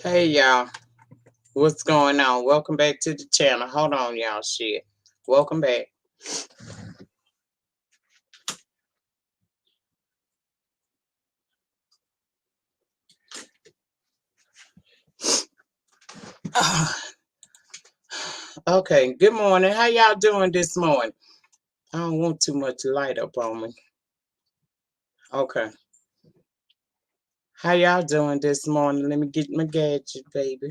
Hey y'all, what's going on? Welcome back to the channel. Hold on, y'all. Shit. Welcome back. Okay, good morning. How y'all doing this morning? I don't want too much light up on me. Okay. How y'all doing this morning? Let me get my gadget, baby.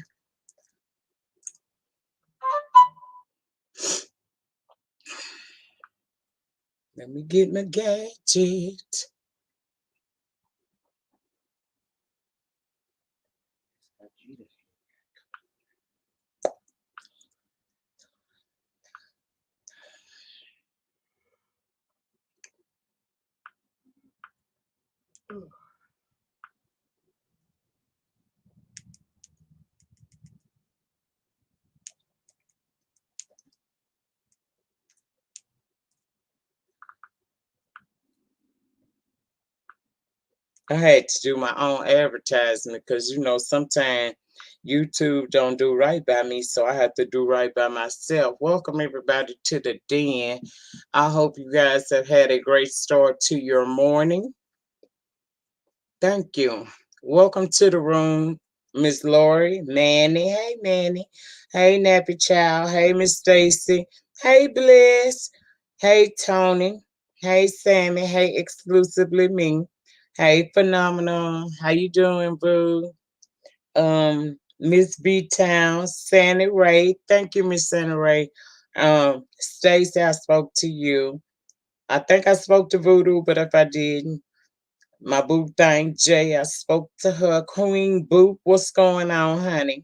Let me get my gadget. I had to do my own advertisement because sometimes YouTube don't do right by me, so I have to do right by myself. Welcome everybody to the den. I hope you guys have had a great start to your morning. Thank you. Welcome to the room, Miss Lori, Manny. Hey Manny. Hey Nappy Child. Hey Miss Stacy. Hey Bliss. Hey Tony. Hey Sammy. Hey Exclusively Me. Hey Phenomenal. How you doing, boo? Miss B Town, Sandy Ray. Thank you, Miss Sandy Ray. Stacy, I spoke to you. I think I spoke to Voodoo, but if I didn't, my boo thing, Jay, I spoke to her. Queen Boop, what's going on, honey?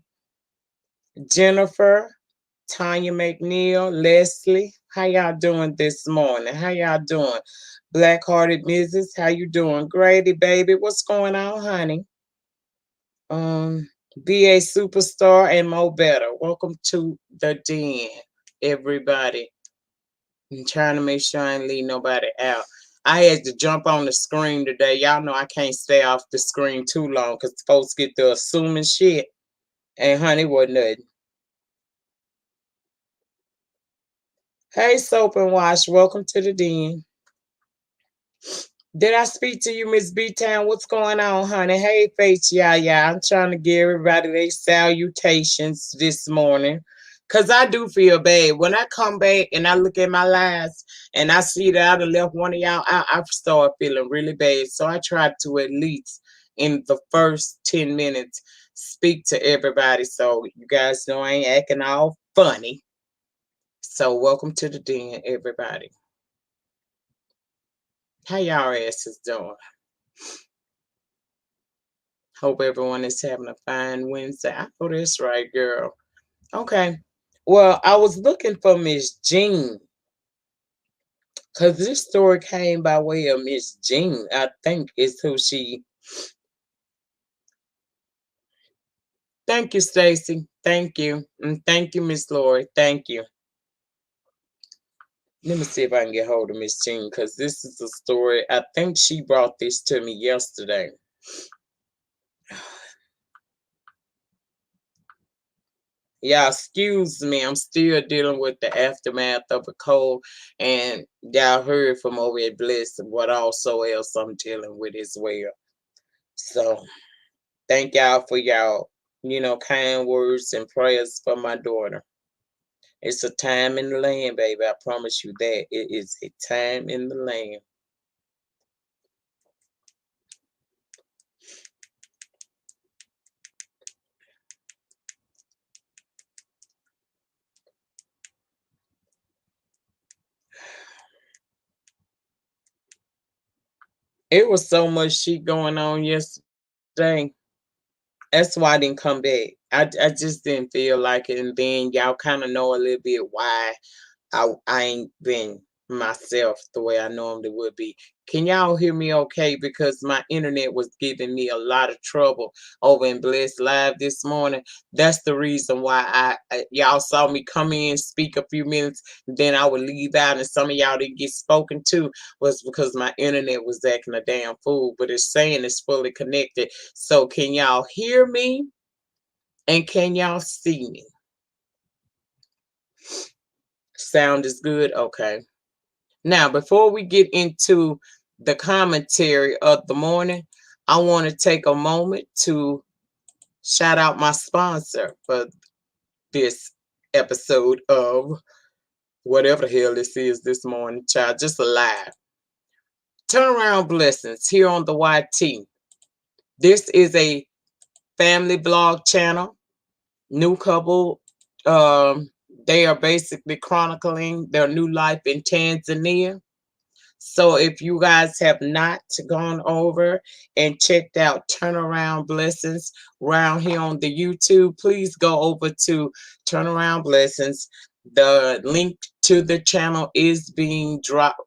Jennifer, Tanya McNeil, Leslie, how y'all doing this morning? How y'all doing? Black Hearted Mrs., how you doing? Grady, baby, what's going on, honey? Um, BA Superstar and Mo Better. Welcome to the den, everybody. I'm trying to make sure I ain't leave nobody out. I had to jump on the screen today. Y'all know I can't stay off the screen too long because folks get to assuming shit. And honey, wasn't nothing. Hey, Soap and Wash. Welcome to the den. Did I speak to you, Miss B-Town? What's going on, honey? Hey, Faith, yeah. I'm trying to give everybody their salutations this morning. Because I do feel bad. When I come back and I look at my lives and I see that I done left one of y'all, I start feeling really bad. So I try to at least in the first 10 minutes speak to everybody so you guys know I ain't acting all funny. So welcome to the den, everybody. How y'all asses doing? Hope everyone is having a fine Wednesday. I know that's right, girl. Okay. Well, I was looking for Miss Jean because this story came by way of Miss Jean. I think is who she. Thank you, Stacy. Thank you. And thank you, Miss Lori. Thank you. Let me see if I can get hold of Miss Jean because this is a story. I think she brought this to me yesterday. Y'all, excuse me. I'm still dealing with the aftermath of a cold, and y'all heard from over at Bliss what also else I'm dealing with as well. So, thank y'all for y'all, kind words and prayers for my daughter. It's a time in the land, baby. I promise you that. It is a time in the land. It was so much shit going on yesterday. That's why I didn't come back. I just didn't feel like it. And then y'all kind of know a little bit why I ain't been myself the way I normally would be. Can y'all hear me okay? Because my internet was giving me a lot of trouble over in Bless Live this morning. That's the reason why y'all saw me come in, speak a few minutes, then I would leave out, and some of y'all didn't get spoken to was because my internet was acting a damn fool. But it's saying it's fully connected. So can y'all hear me? And can y'all see me? Sound is good? Okay. Now, before we get into the commentary of the morning, I want to take a moment to shout out my sponsor for this episode of whatever the hell this is this morning, child. Just alive. Turnaround Blessings here on the YT. This is a family blog channel. New couple. They are basically chronicling their new life in Tanzania. So if you guys have not gone over and checked out Turnaround Blessings around here on the YouTube, please go over to Turnaround Blessings. The link to the channel is being dropped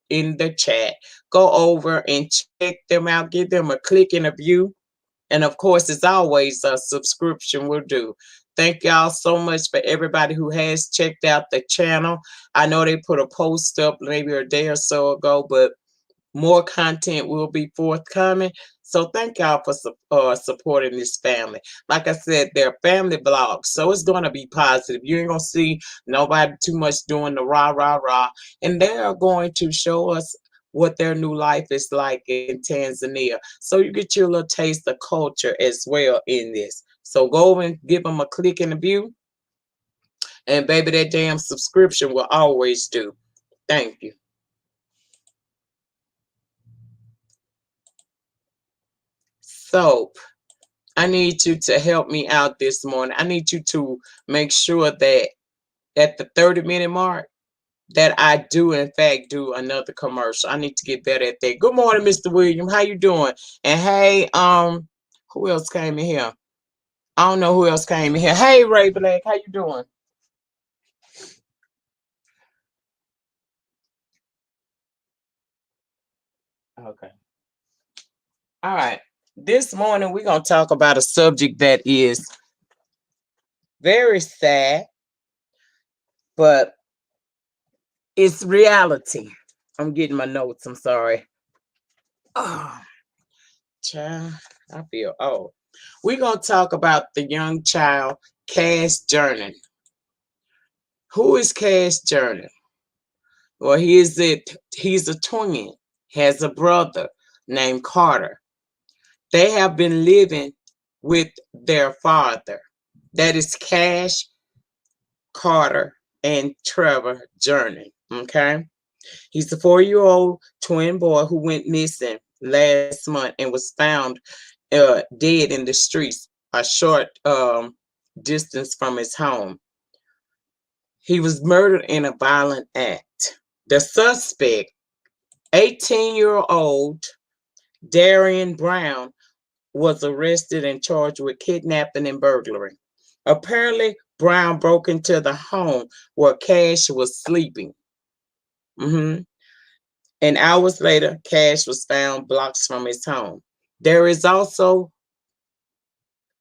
in the chat. Go over and check them out. Give them a click and a view. And of course, as always, a subscription will do. Thank y'all so much for everybody who has checked out the channel. I know they put a post up maybe a day or so ago, but more content will be forthcoming. So thank y'all for supporting this family. Like I said, they're family blogs, so it's going to be positive. You ain't going to see nobody too much doing the rah, rah, rah. And they are going to show us what their new life is like in Tanzania. So you get your little taste of culture as well in this. So go and give them a click and a view. And baby, that damn subscription will always do. Thank you. So I need you to help me out this morning. I need you to make sure that at the 30-minute mark that I do in fact do another commercial. I need to get better at that. Good morning, Mr. William. How you doing? And hey, who else came in here? I don't know who else came in here. Hey, Ray Black, how you doing? Okay. All right. This morning we're gonna talk about a subject that is very sad, but it's reality. I'm getting my notes. I'm sorry. Oh, child, I feel old. We're gonna talk about the young child, Cash Gernon. Who is Cash Gernon? Well, he's a twin, has a brother named Carter. They have been living with their father. That is Cash, Carter, and Trevor Gernon. Okay. He's a 4-year-old twin boy who went missing last month and was found dead in the streets a short distance from his home. He was murdered in a violent act. The suspect, 18-year-old Darian Brown, was arrested and charged with kidnapping and burglary. Apparently, Brown broke into the home where Cash was sleeping. And hours later, Cash was found blocks from his home. There is also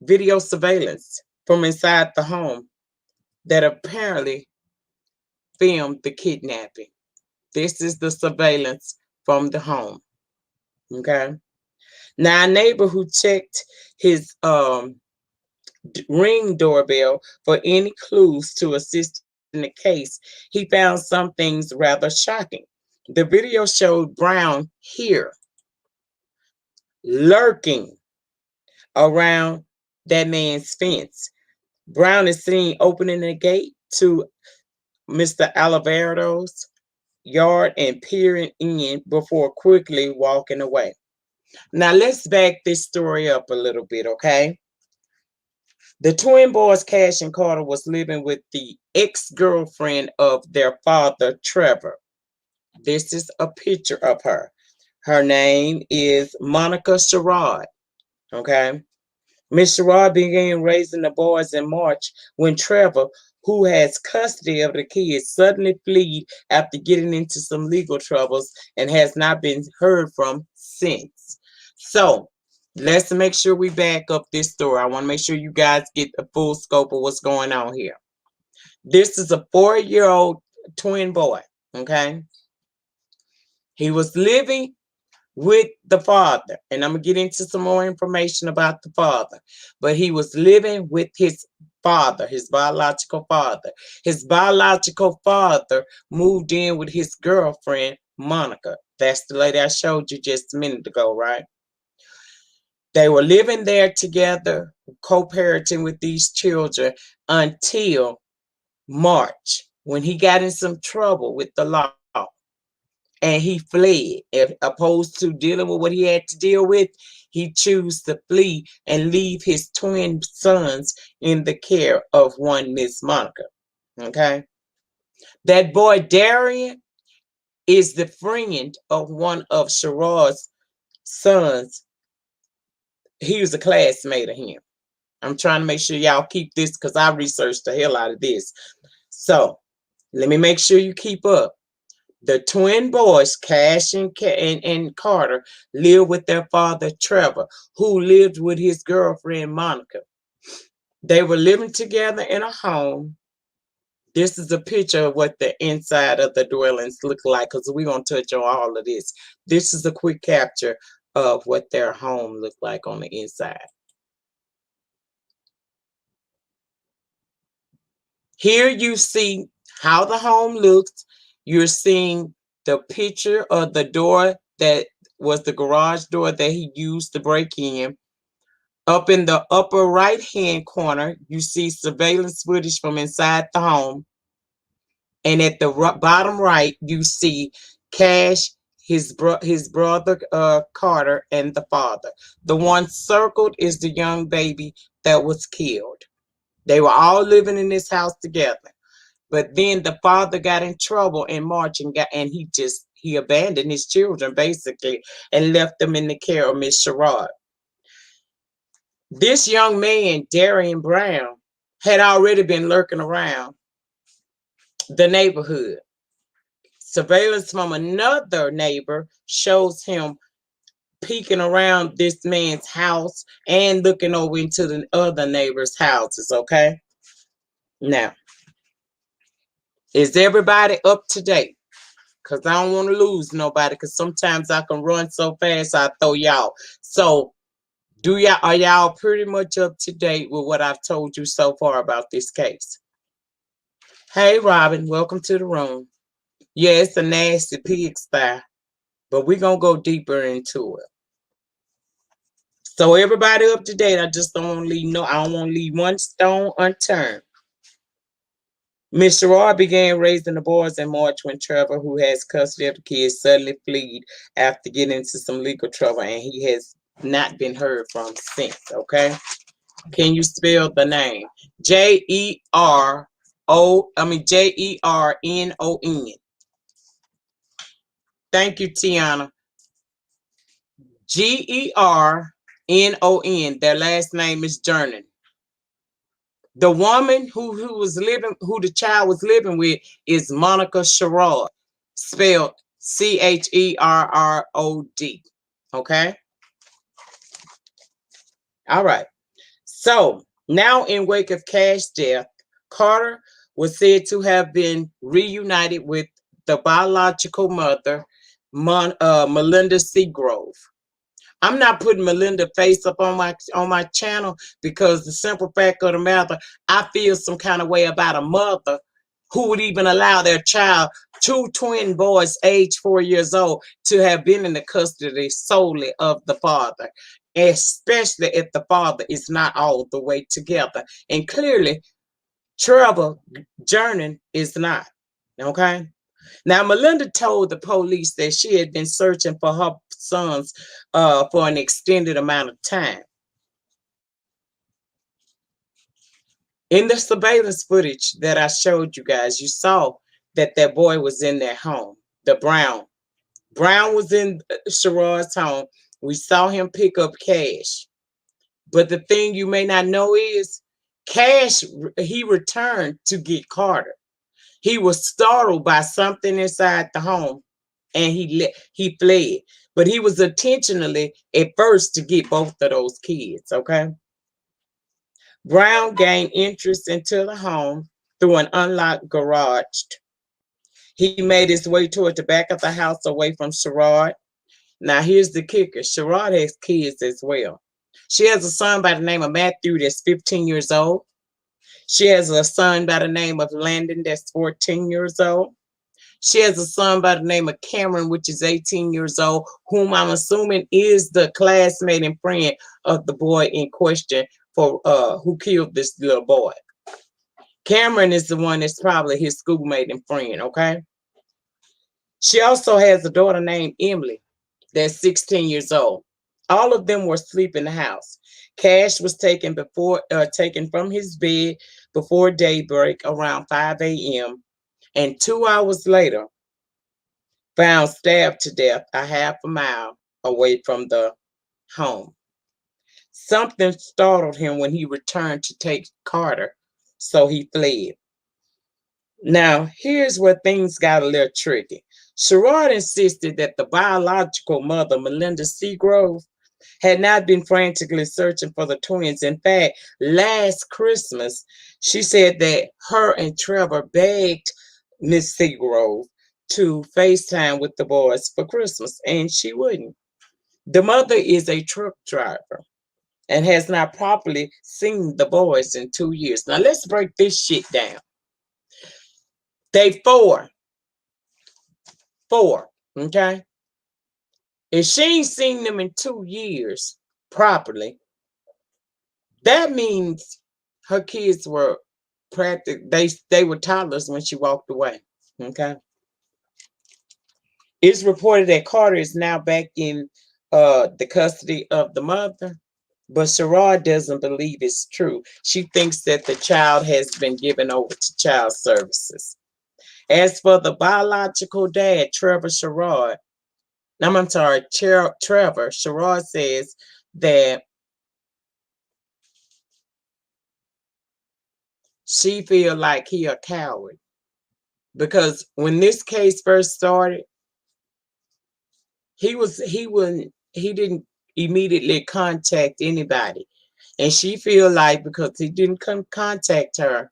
video surveillance from inside the home that apparently filmed the kidnapping. This is the surveillance from the home. Okay. Now, a neighbor who checked his Ring doorbell for any clues to assist in the case, he found some things rather shocking. The video showed Brown here lurking around that man's fence. Brown is seen opening the gate to Mr. Alvaredo's yard and peering in before quickly walking away. Now let's back this story up a little bit, okay? The twin boys, Cash and Carter, was living with the ex-girlfriend of their father, Trevor. This is a picture of her. Her name is Monica Sherrod. Okay. Miss Sherrod began raising the boys in March when Trevor, who has custody of the kids, suddenly fled after getting into some legal troubles and has not been heard from since. So let's make sure we back up this story. I want to make sure you guys get the full scope of what's going on here. This is a 4-year-old twin boy. Okay. He was living with the father. And I'm going to get into some more information about the father. But he was living with his father, his biological father. His biological father moved in with his girlfriend, Monica. That's the lady I showed you just a minute ago, right? They were living there together, co-parenting with these children until March, when he got in some trouble with the law and he fled. If opposed to dealing with what he had to deal with, he chose to flee and leave his twin sons in the care of one Miss Monica. Okay. That boy Darian is the friend of one of Sherrod's sons. He was a classmate of him. I'm trying to make sure y'all keep this because I researched the hell out of this. So let me make sure you keep up. The twin boys, Cash and Carter, lived with their father, Trevor, who lived with his girlfriend, Monica. They were living together in a home. This is a picture of what the inside of the dwellings look like, because we're going to touch on all of this. This is a quick capture of what their home looked like on the inside. Here you see how the home looks. You're seeing the picture of the door that was the garage door that he used to break in. Up in the upper right-hand corner, you see surveillance footage from inside the home. And at the bottom right, you see Cash, his brother Carter, and the father. The one circled is the young baby that was killed. They were all living in this house together. But then the father got in trouble in March and he abandoned his children basically and left them in the care of Miss Sherrod. This young man, Darian Brown, had already been lurking around the neighborhood. Surveillance from another neighbor shows him peeking around this man's house and looking over into the other neighbors' houses, okay? Now, is everybody up to date? Because I don't want to lose nobody, because sometimes I can run so fast I throw y'all. So are y'all pretty much up to date with what I've told you so far about this case? Hey Robin, welcome to the room. Yeah, it's a nasty pigsty, but we're gonna go deeper into it. So everybody up to date. I just don't want to leave I don't want to leave one stone unturned. Miss Sherrod began raising the boys in March when Trevor, who has custody of the kids, suddenly fled after getting into some legal trouble, and he has not been heard from since. Okay, can you spell the name? Jernon. Thank you, Tiana. Gernon. Their last name is Gernon. The woman who the child was living with is Monica Sherrod, spelled Cherrod. Okay. All right. So now, in wake of Cash's death, Carter was said to have been reunited with the biological mother, Melinda Seagrove. I'm not putting Melinda's face up on my channel because the simple fact of the matter, I feel some kind of way about a mother who would even allow their child, two twin boys, age 4 years old, to have been in the custody solely of the father, especially if the father is not all the way together. And clearly, Trevor Gernon is not. Okay. Now, Melinda told the police that she had been searching for her sons for an extended amount of time. In the surveillance footage that I showed you guys, you saw that that boy was in their home, the Brown. Brown was in Sherrod's home. We saw him pick up Cash. But the thing you may not know is Cash, he returned to get Carter. He was startled by something inside the home and he fled. But he was intentionally at first to get both of those kids, okay? Brown gained interest into the home through an unlocked garage. He made his way toward the back of the house away from Sherrod. Now, here's the kicker. Sherrod has kids as well. She has a son by the name of Matthew that's 15 years old. She has a son by the name of Landon that's 14 years old. She has a son by the name of Cameron, which is 18 years old, whom I'm assuming is the classmate and friend of the boy in question for who killed this little boy. Cameron is the one that's probably his schoolmate and friend, okay? She also has a daughter named Emily that's 16 years old. All of them were asleep in the house. Cash was taken from his bed before daybreak around 5 a.m. and 2 hours later found stabbed to death a half a mile away from the home. Something startled him when he returned to take Carter, so he fled. Now, here's where things got a little tricky. Sherrod insisted that the biological mother, Melinda Seagrove, had not been frantically searching for the twins. In fact, last Christmas, she said that her and Trevor begged Miss Seagrove to FaceTime with the boys for Christmas, and she wouldn't. The mother is a truck driver and has not properly seen the boys in 2 years. Now, let's break this shit down. They four, okay? If she ain't seen them in 2 years properly, that means her kids were they were toddlers when she walked away. Okay. It's reported that Carter is now back in the custody of the mother, but Sherrod doesn't believe it's true. She thinks that the child has been given over to child services. As for the biological dad, Trevor Sherrod, I'm sorry, Trevor Sherrod says that she feel like he a coward because when this case first started, he didn't immediately contact anybody, and she feel like because he didn't contact her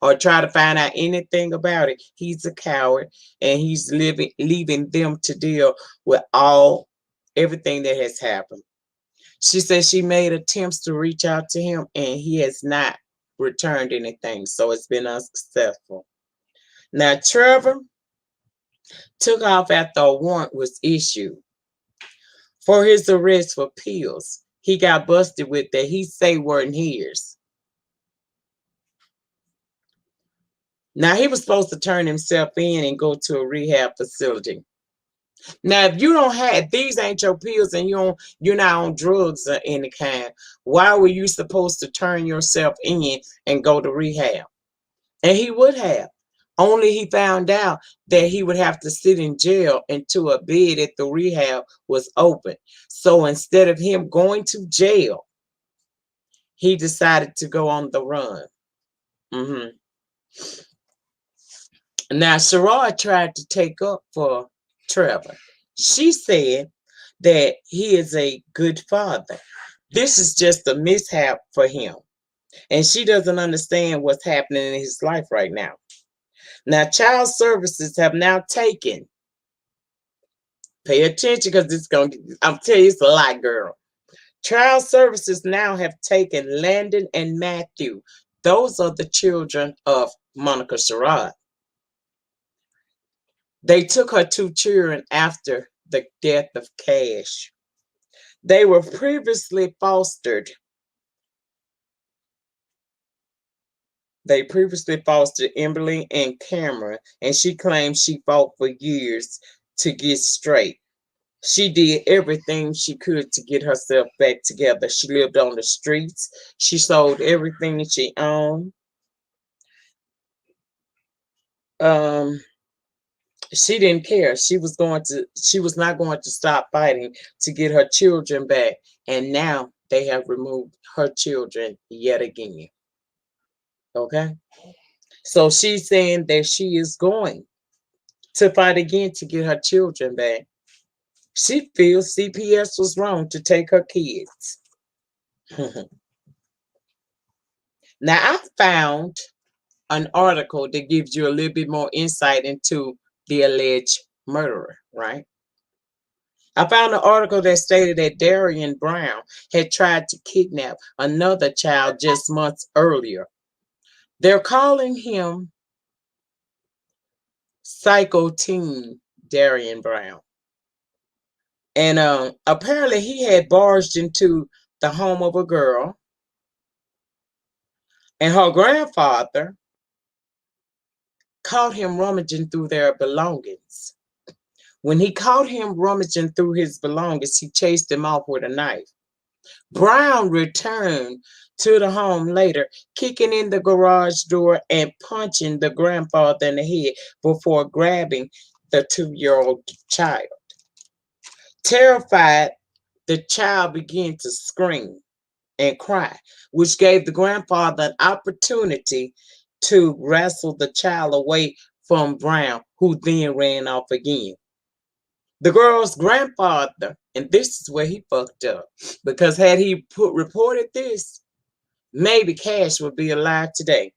or try to find out anything about it, he's a coward and he's leaving them to deal with everything that has happened. She said she made attempts to reach out to him and he has not returned anything, so it's been unsuccessful. Now, Trevor took off after a warrant was issued for his arrest for pills he got busted with that he say weren't his. Now, he was supposed to turn himself in and go to a rehab facility. Now, if you don't have these ain't your pills and you're not on drugs of any kind, why were you supposed to turn yourself in and go to rehab? And he would have. Only he found out that he would have to sit in jail until a bed at the rehab was open. So instead of him going to jail, he decided to go on the run. Mhm. Now, Sherrod tried to take up for Trevor. She said that he is a good father. This is just a mishap for him. And she doesn't understand what's happening in his life right now. Now, child services have now taken, pay attention because I'm telling you, it's a lot, girl. Child services now have taken Landon and Matthew. Those are the children of Monica Sherrod. They took her two children after the death of Cash. They were previously fostered. They previously fostered Emily and Cameron, and she claims she fought for years to get straight. She did everything she could to get herself back together. She lived on the streets. She sold everything she owned. Um, she didn't care. She was not going to stop fighting to get her children back. And now they have removed her children yet again. Okay. So she's saying that she is going to fight again to get her children back. She feels CPS was wrong to take her kids. Now, I found an article that gives you a little bit more insight into the alleged murderer, right? I found an article that stated that Darian Brown had tried to kidnap another child just months earlier. They're calling him Psycho Teen Darian Brown. And apparently he had barged into the home of a girl, and her grandfather caught him rummaging through their belongings. When he caught him rummaging through his belongings, he chased him off with a knife. Brown returned to the home later, kicking in the garage door and punching the grandfather in the head before grabbing the 2-year-old child. Terrified, the child began to scream and cry, which gave the grandfather an opportunity to wrestle the child away from Brown, who then ran off again. The girl's grandfather, and this is where he fucked up, because had he reported this, maybe Cash would be alive today.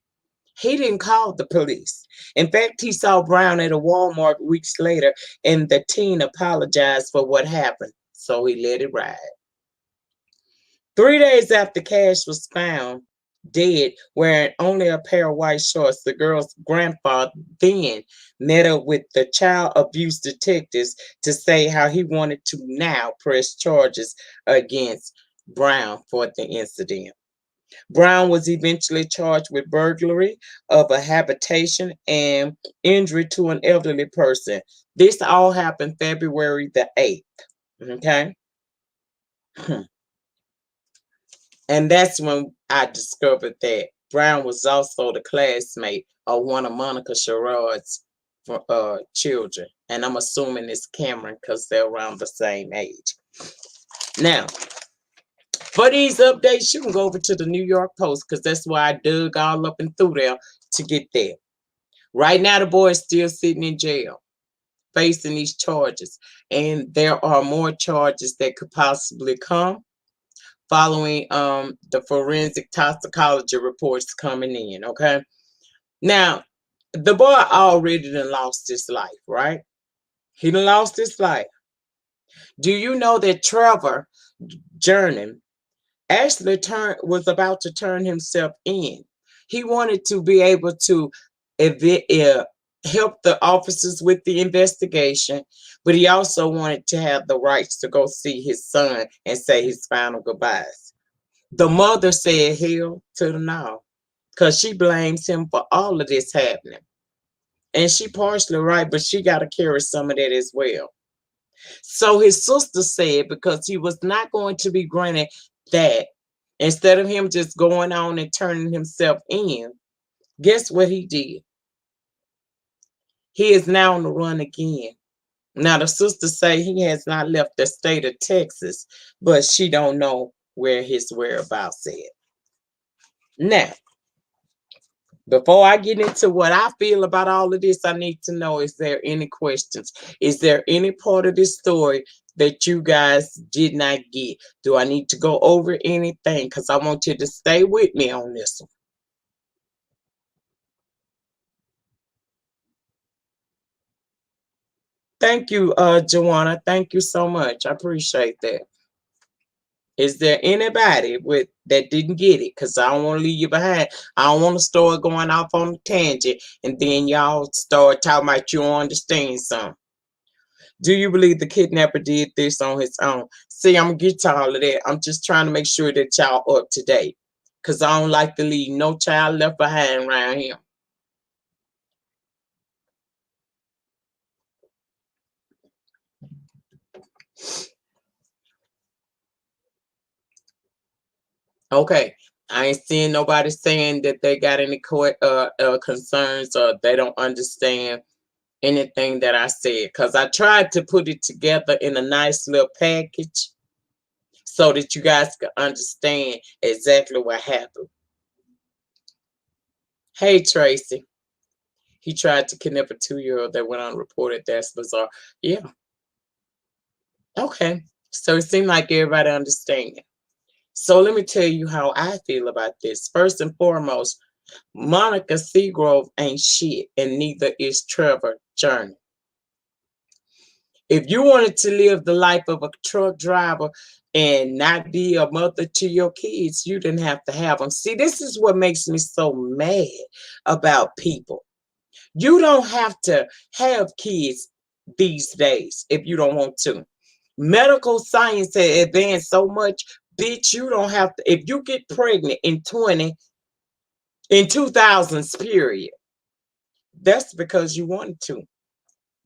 He didn't call the police. In fact, he saw Brown at a Walmart weeks later, and the teen apologized for what happened, so he let it ride. 3 days after Cash was found dead, wearing only a pair of white shorts, the girl's grandfather then met up with the child abuse detectives to say how he wanted to now press charges against Brown for the incident. Brown was eventually charged with burglary of a habitation and injury to an elderly person. This all happened February the 8th. Okay. And that's when I discovered that Brown was also the classmate of one of Monica Sherrod's children. And I'm assuming it's Cameron because they're around the same age. Now, for these updates, you can go over to the New York Post because that's why I dug all up and through there to get there. Right now, the boy is still sitting in jail, facing these charges. And there are more charges that could possibly come following the forensic toxicology reports coming in, okay? Now, the boy already done lost his life, right? He done lost his life. Do you know that Trevor Gernon actually was about to turn himself in? He wanted to be able to help the officers with the investigation, but he also wanted to have the rights to go see his son and say his final goodbyes. The mother said hell to the no, because she blames him for all of this happening. And she partially right, but she got to carry some of that as well. So his sister said because he was not going to be granted that, instead of him just going on and turning himself in, guess what he did? He is now on the run again. Now the sister say he has not left the state of Texas, but she don't know where his whereabouts at. Now, before I get into what I feel about all of this, I need to know, is there any questions? Is there any part of this story that you guys did not get? Do I need to go over anything? Because I want you to stay with me on this one. Thank you, Joanna. Thank you so much. I appreciate that. Is there anybody that didn't get it? Because I don't want to leave you behind. I don't want to start going off on a tangent and then y'all start talking about you don't understand something. Do you believe the kidnapper did this on his own? See, I'm gonna get to all of that. I'm just trying to make sure that y'all up to date. Because I don't like to leave no child left behind around here. Okay. I ain't seeing nobody saying that they got any concerns or they don't understand anything that I said. Because I tried to put it together in a nice little package so that you guys can understand exactly what happened. Hey, Tracy. He tried to kidnap a 2-year-old that went unreported. That's bizarre. Yeah. Okay. So it seemed like everybody understands. So let me tell you how I feel about this. First and foremost, Monica Seagrove ain't shit, and neither is Trevor Gernon. If you wanted to live the life of a truck driver and not be a mother to your kids, you didn't have to have them. See, this is what makes me so mad about people. You don't have to have kids these days if you don't want to. Medical science has advanced so much, bitch, you don't have to. If you get pregnant in 2000s, period, that's because you wanted to.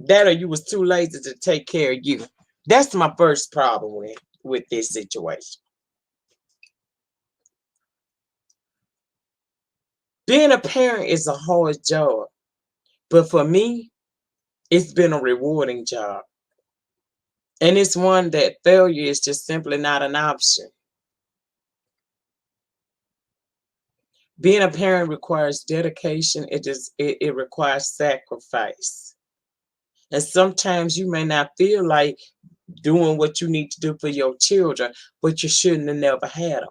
That or you was too lazy to take care of you. That's my first problem with this situation. Being a parent is a hard job, but for me, it's been a rewarding job. And it's one that failure is just simply not an option. Being a parent requires dedication, it requires sacrifice. And sometimes you may not feel like doing what you need to do for your children, but you shouldn't have never had them.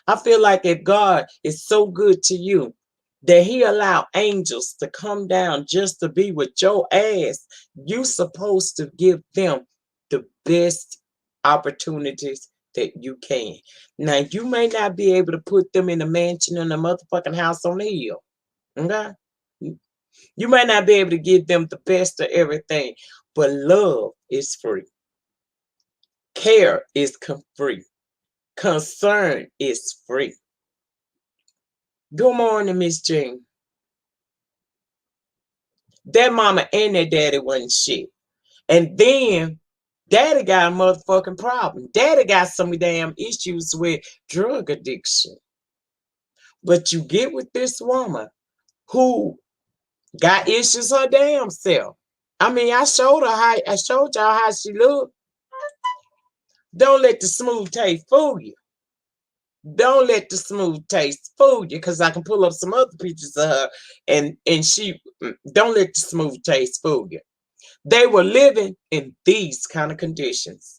I feel like if God is so good to you that he allowed angels to come down just to be with your ass, you supposed to give them the best opportunities that you can. Now, you may not be able to put them in a mansion in a motherfucking house on the hill. Okay? You might not be able to give them the best of everything, but love is free. Care is free. Concern is free. Good morning, Miss Jean. That mama and that daddy wasn't shit. And then daddy got a motherfucking problem. Daddy got some damn issues with drug addiction. But you get with this woman who got issues her damn self. I mean, I showed y'all how she looked. Don't let the smooth taste fool you. Don't let the smooth taste fool you, because I can pull up some other pictures of her and she don't let the smooth taste fool you. They were living in these kind of conditions.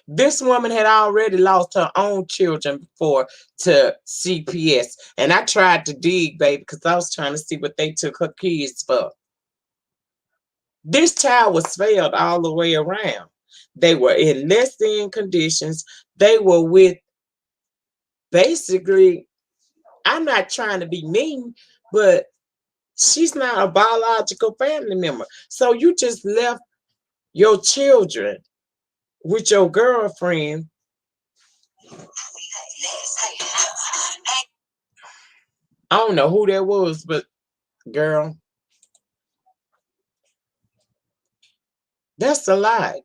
This woman had already lost her own children before to CPS. And I tried to dig, baby, because I was trying to see what they took her kids for. This child was failed all the way around. They were in less than conditions. They were with basically, I'm not trying to be mean, but she's not a biological family member. So you just left your children with your girlfriend. I don't know who that was, but girl, that's a lot.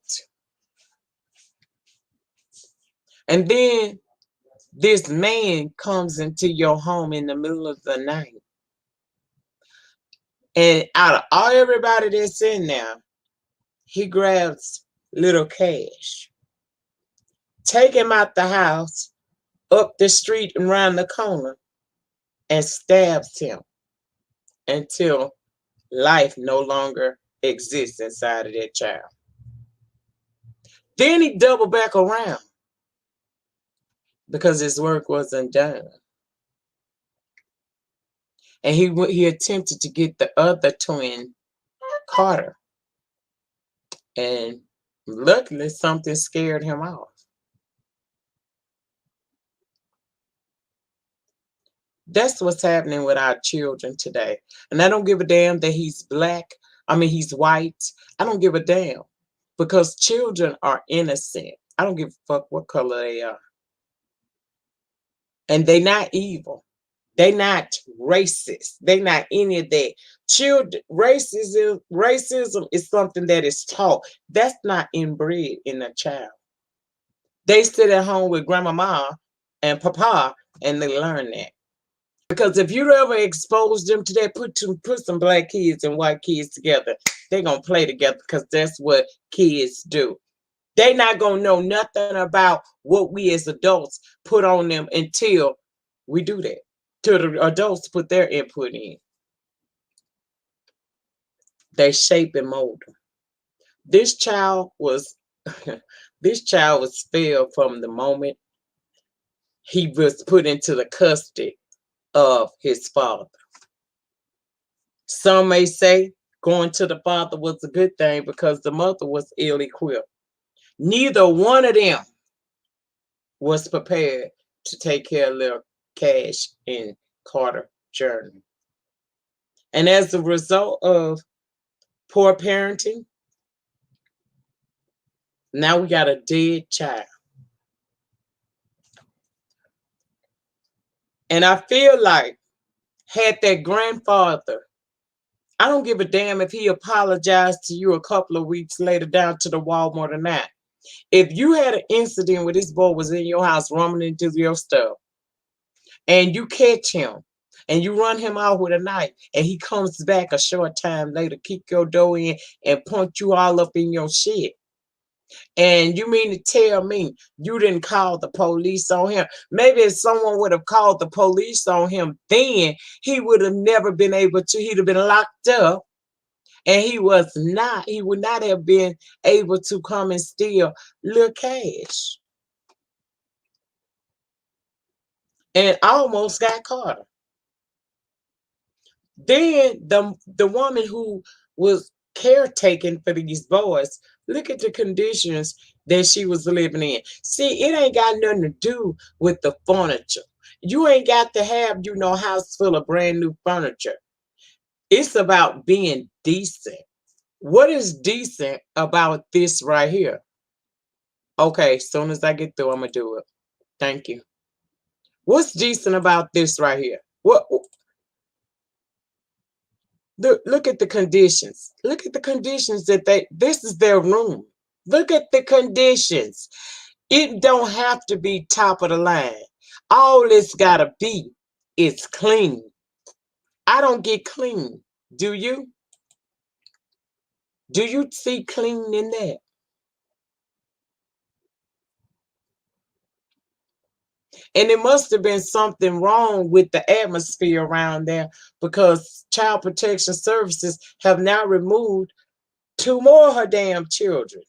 And then this man comes into your home in the middle of the night. And out of all everybody that's in there, he grabs little Cash, take him out the house, up the street and round the corner, and stabs him until life no longer exists inside of that child. Then he doubled back around because his work wasn't done. And he attempted to get the other twin, Carter. And luckily something scared him off. That's what's happening with our children today. And I don't give a damn that he's black. I mean, he's white. I don't give a damn, because children are innocent. I don't give a fuck what color they are. And they not evil. They not racist. They not any of that. Children, racism is something that is taught. That's not inbred in a child. They sit at home with grandmama and papa and they learn that. Because if you ever expose them to that, put some black kids and white kids together, they're gonna play together, because that's what kids do. They not gonna know nothing about what we as adults put on them until we do that. Till the adults put their input in. They shape and mold them. This child was this child was failed from the moment he was put into the custody of his father. Some may say going to the father was a good thing because the mother was ill equipped. Neither one of them was prepared to take care of little Cash and Carter Gernon. And as a result of poor parenting, now we got a dead child. And I feel like had that grandfather, I don't give a damn if he apologized to you a couple of weeks later down to the Walmart or not. If you had an incident where this boy was in your house rummaging into your stuff and you catch him and you run him out with a knife and he comes back a short time later, kick your door in and punch you all up in your shit. And you mean to tell me you didn't call the police on him? Maybe if someone would have called the police on him, then he would have never been able to, he'd have been locked up. And he would not have been able to come and steal little Cash. And almost got caught. Then the woman who was caretaking for these boys, look at the conditions that she was living in. See, it ain't got nothing to do with the furniture. You ain't got to have, house full of brand new furniture. It's about being decent. What is decent about this right here? Okay, as soon as I get through, I'm gonna do it. Thank you. What's decent about this right here? Look at the conditions. Look at the conditions this is their room. Look at the conditions. It don't have to be top of the line. All it's gotta be is clean. I don't get clean. Do you? Do you see clean in that? And it must have been something wrong with the atmosphere around there because Child Protection Services have now removed two more of her damn children.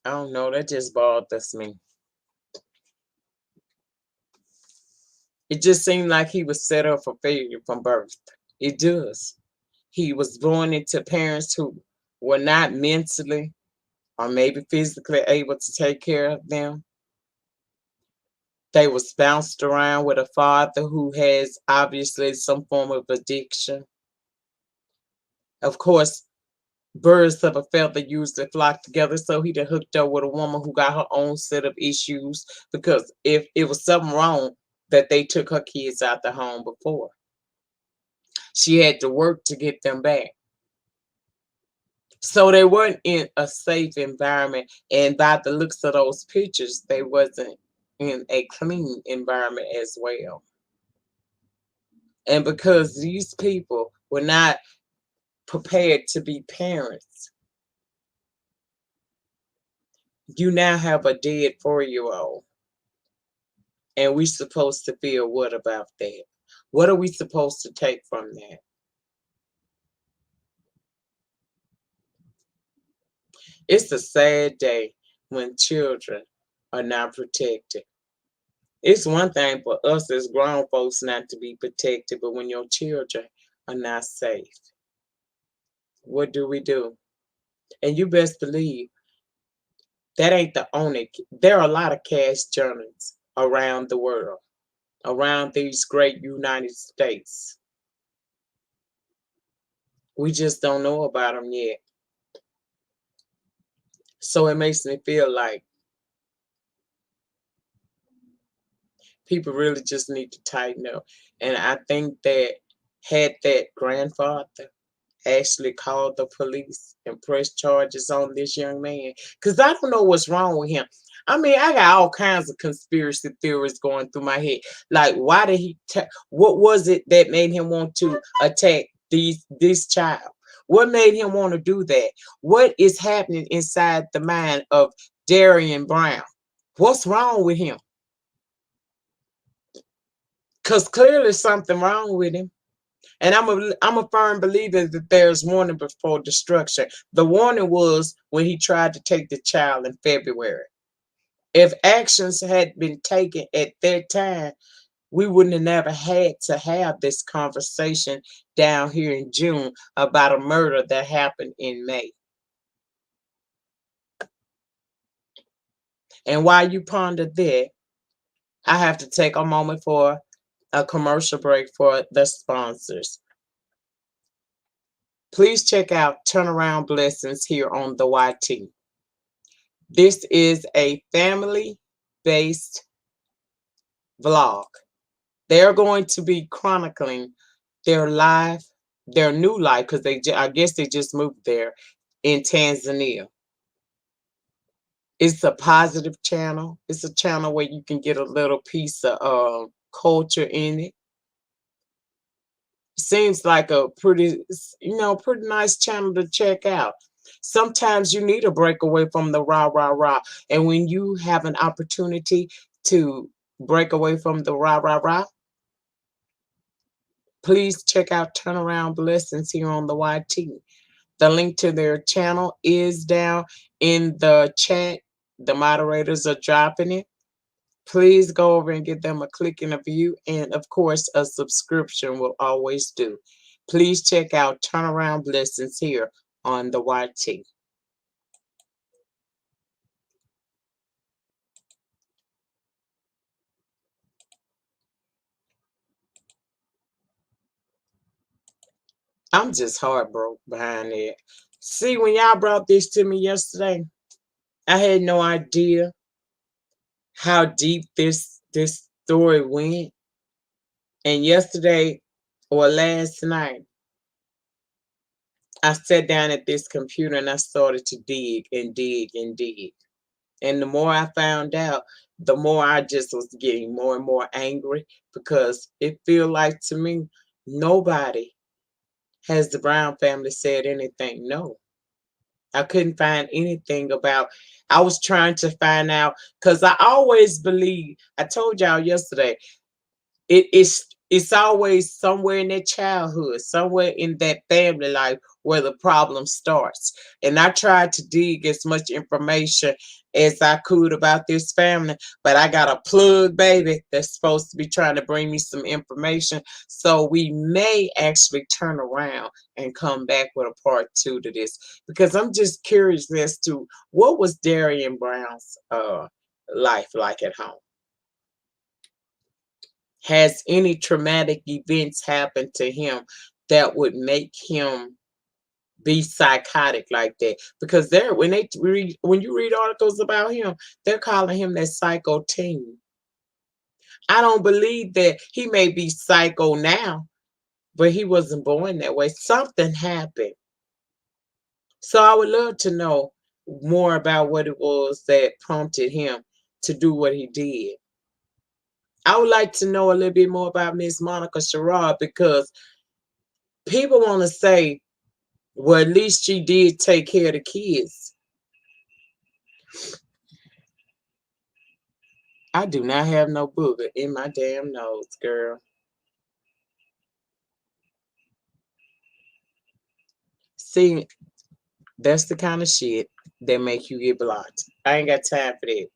I don't know, that just bothers me. It just seemed like he was set up for failure from birth. It does. He was born into parents who were not mentally or maybe physically able to take care of them. They was bounced around with a father who has obviously some form of addiction. Of course, birds of a feather usually flock together, so he done hooked up with a woman who got her own set of issues because if it was something wrong that they took her kids out the home before. She had to work to get them back. So they weren't in a safe environment, and by the looks of those pictures, they wasn't in a clean environment as well. And because these people were not prepared to be parents, you now have a dead 4-year-old. And we supposed to feel what about that? What are we supposed to take from that? It's a sad day when children are not protected. It's one thing for us as grown folks not to be protected, but when your children are not safe, what do we do? And you best believe that ain't the only. There are a lot of Cash Germans around the world, around these great United States. We just don't know about them yet. So it makes me feel like people really just need to tighten up. And I think that had that grandfather actually called the police and pressed charges on this young man, because I don't know what's wrong with him. I mean, I got all kinds of conspiracy theories going through my head. Like, why did what was it that made him want to attack this child? What made him want to do that? What is happening inside the mind of Darian Brown? What's wrong with him? Because clearly something wrong with him. And I'm a firm believer that there's warning before destruction. The warning was when he tried to take the child in February. If actions had been taken at that time, we wouldn't have never had to have this conversation down here in June about a murder that happened in May. And while you ponder that, I have to take a moment for a commercial break for the sponsors. Please check out Turnaround Blessings here on the YT. This is a family-based vlog. They're going to be chronicling their life, their new life, because I guess they just moved there in Tanzania. It's a positive channel. It's a channel where you can get a little piece of culture in it. Seems like a pretty, pretty nice channel to check out. Sometimes you need a break away from the rah, rah, rah. And when you have an opportunity to break away from the rah, rah, rah, please check out Turnaround Blessings here on the YT. The link to their channel is down in the chat. The moderators are dropping it. Please go over and give them a click and a view. And of course, a subscription will always do. Please check out Turnaround Blessings here on the YT. I'm just heartbroken behind it. See, when y'all brought this to me yesterday, I had no idea how deep this story went. And yesterday or last night, I sat down at this computer and I started to dig and dig and dig. And the more I found out, the more I just was getting more and more angry, because it feel like to me, nobody has the Brown family said anything. No, I couldn't find anything about. I was trying to find out, because I always believe, I told y'all yesterday, it's always somewhere in their childhood, somewhere in that family life where the problem starts. And I tried to dig as much information as I could about this family, but I got a plug baby that's supposed to be trying to bring me some information. So we may actually turn around and come back with a part 2 to this, because I'm just curious as to what was Darian Brown's life like at home. Has any traumatic events happened to him that would make him be psychotic like that? Because when you read articles about him, they're calling him that psycho teen. I don't believe that. He may be psycho now, but he wasn't born that way. Something happened. So I would love to know more about what it was that prompted him to do what he did. I would like to know a little bit more about Miss Monica Sherrod, because people want to say, well, at least she did take care of the kids. I do not have no booger in my damn nose, girl. See, that's the kind of shit that make you get blocked. I ain't got time for that.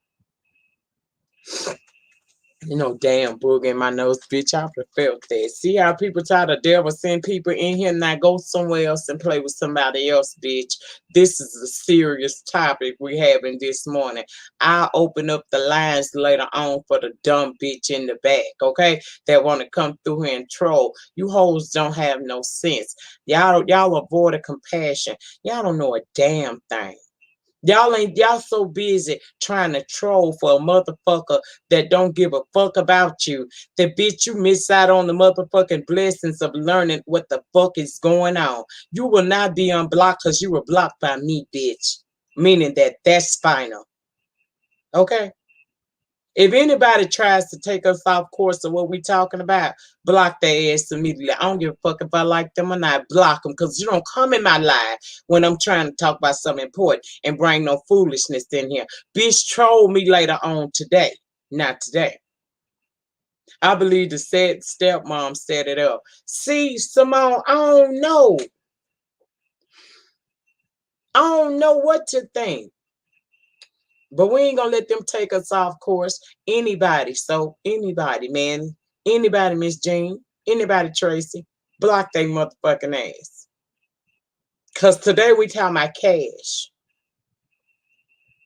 Damn booger in my nose, bitch. I felt that. See how people try to devil send people in here, and I go somewhere else and play with somebody else, bitch. This is a serious topic we having this morning. I'll open up the lines later on for the dumb bitch in the back, okay? That want to come through here and troll. You hoes don't have no sense. Y'all avoid a compassion. Y'all don't know a damn thing. Y'all so busy trying to troll for a motherfucker that don't give a fuck about you. That bitch, you miss out on the motherfucking blessings of learning what the fuck is going on. You will not be unblocked because you were blocked by me, bitch. Meaning that's final. Okay? If anybody tries to take us off course of what we talking about, block their ass immediately. I don't give a fuck if I like them or not. Block them, because you don't come in my life when I'm trying to talk about something important and bring no foolishness in here. Bitch, troll me later on today. Not today. I believe the said stepmom set it up. See, Simone, I don't know. I don't know what to think. But we ain't gonna let them take us off course. Anybody, so anybody, man, anybody, Miss Jean, anybody, Tracy, block they motherfucking ass. Cause today we talking about cash,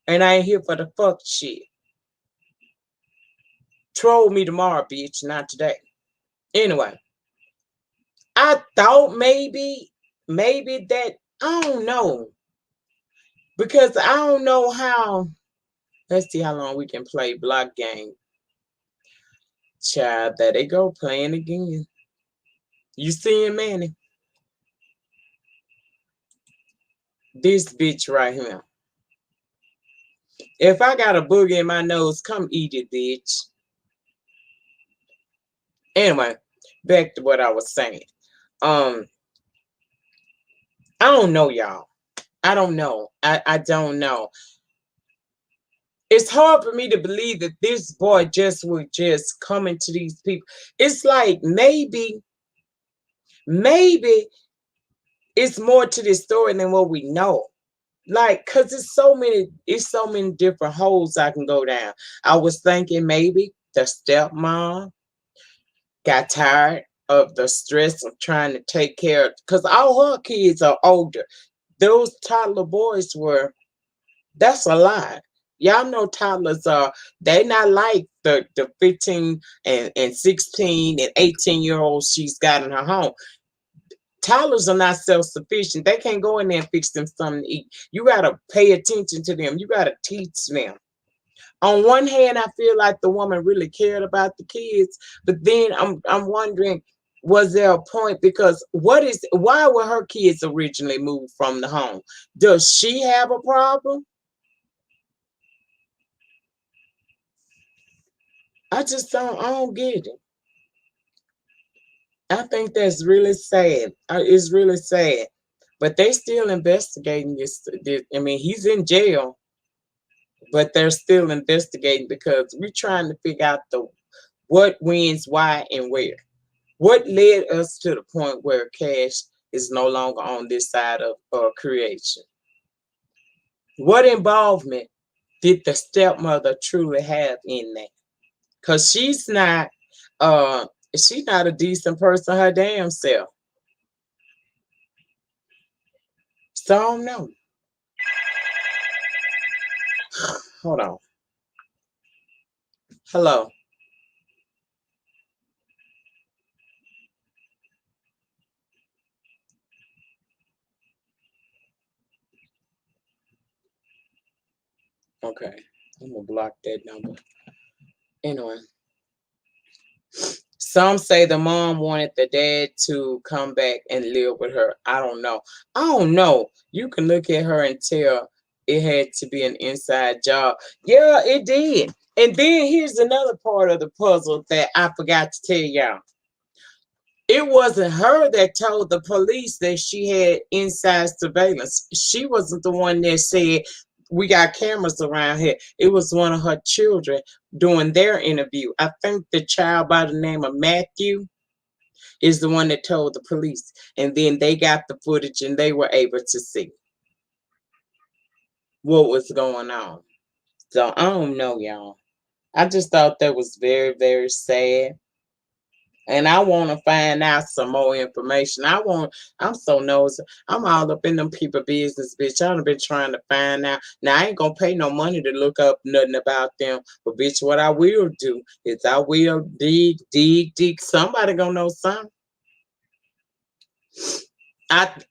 and I ain't here for the fuck shit. Troll me tomorrow, bitch, not today. Anyway, I thought maybe that I don't know because I don't know how. Let's see how long we can play block game. Child, there they go playing again. You seeing Manny? This bitch right here. If I got a booger in my nose, come eat it, bitch. Anyway, back to what I was saying. Um, I don't know, y'all. I don't know. I don't know. It's hard for me to believe that this boy just would just come into these people. It's like maybe it's more to this story than what we know. Like, cause it's so many different holes I can go down. I was thinking maybe the stepmom got tired of the stress of trying to take care of, because all her kids are older. Those toddler boys were, that's a lie. Y'all know toddlers are, they not like the 15 and 16 and 18-year-olds she's got in her home. Toddlers are not self-sufficient. They can't go in there and fix them something to eat. You gotta pay attention to them. You gotta teach them. On one hand, I feel like the woman really cared about the kids, but then I'm wondering, was there a point? Because why were her kids originally moved from the home? Does she have a problem? I don't get it. I think that's really sad. It's really sad. But they still investigating this. I mean, he's in jail, but they're still investigating because we're trying to figure out the what, wins, why, and where. What led us to the point where Cash is no longer on this side of creation? What involvement did the stepmother truly have in that? Because uh she's not a decent person her damn self. So I don't know. Hold on. Hello. Okay. I'm gonna block that number. Anyway. Some say the mom wanted the dad to come back and live with her. I don't know. I don't know. You can look at her and tell it had to be an inside job. Yeah, it did. And then here's another part of the puzzle that I forgot to tell y'all. It wasn't her that told the police that she had inside surveillance. She wasn't the one that said, we got cameras around here. It was one of her children doing their interview. I think the child by the name of Matthew is the one that told the police. And then they got the footage and they were able to see what was going on. So I don't know, y'all. I just thought that was very, very sad. And I want to find out some more information. I'm so nosy. I'm all up in them people business, bitch. I've been trying to find out. Now, I ain't going to pay no money to look up nothing about them. But, bitch, what I will do is I will dig. Somebody going to know something.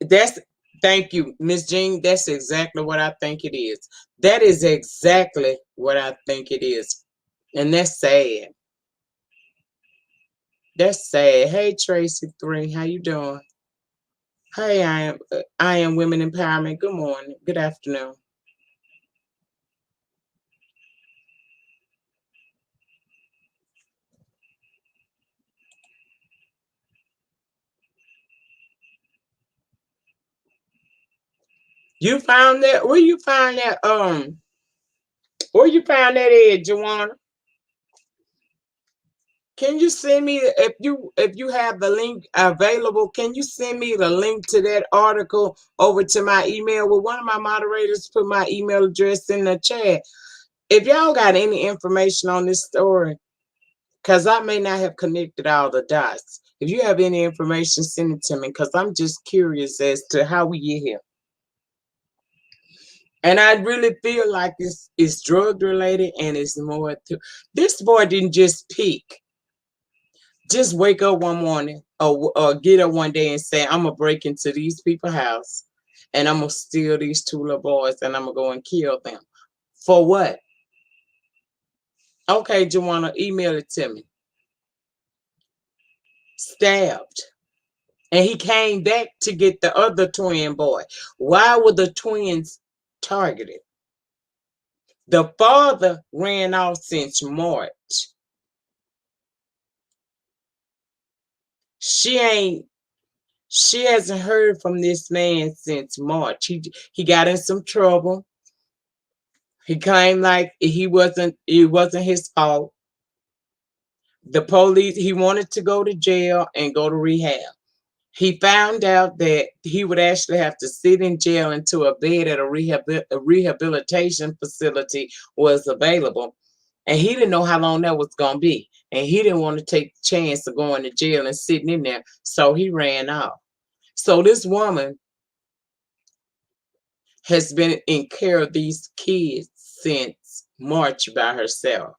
That's, thank you, Miss Jean. That's exactly what I think it is. That is exactly what I think it is. And that's sad. That's sad. Hey, Tracy 3, how you doing? Hey, I am Women Empowerment. Good morning. Good afternoon. You found that? Where you find that? Where you found that at, Joanna? Can you send me, if you have the link available, can you send me the link to that article over to my email? Will one of my moderators put my email address in the chat? If y'all got any information on this story, because I may not have connected all the dots. If you have any information, send it to me, because I'm just curious as to how we get here. And I really feel like it's drug related, and it's more to this boy didn't just wake up one morning, or get up one day and say, I'm gonna break into these people's house and I'm gonna steal these two little boys and I'm gonna go and kill them. For what? Okay, Joanna, email it to me. Stabbed. And he came back to get the other twin boy. Why were the twins targeted? The father ran off since March. She ain't she hasn't heard from this man since March. He got in some trouble. He claimed like it wasn't his fault. The police, he wanted to go to jail and go to rehab. He found out that he would actually have to sit in jail until a bed at a rehabilitation facility was available. And he didn't know how long that was going to be. And he didn't want to take the chance of going to jail and sitting in there. So he ran off. So this woman has been in care of these kids since March by herself.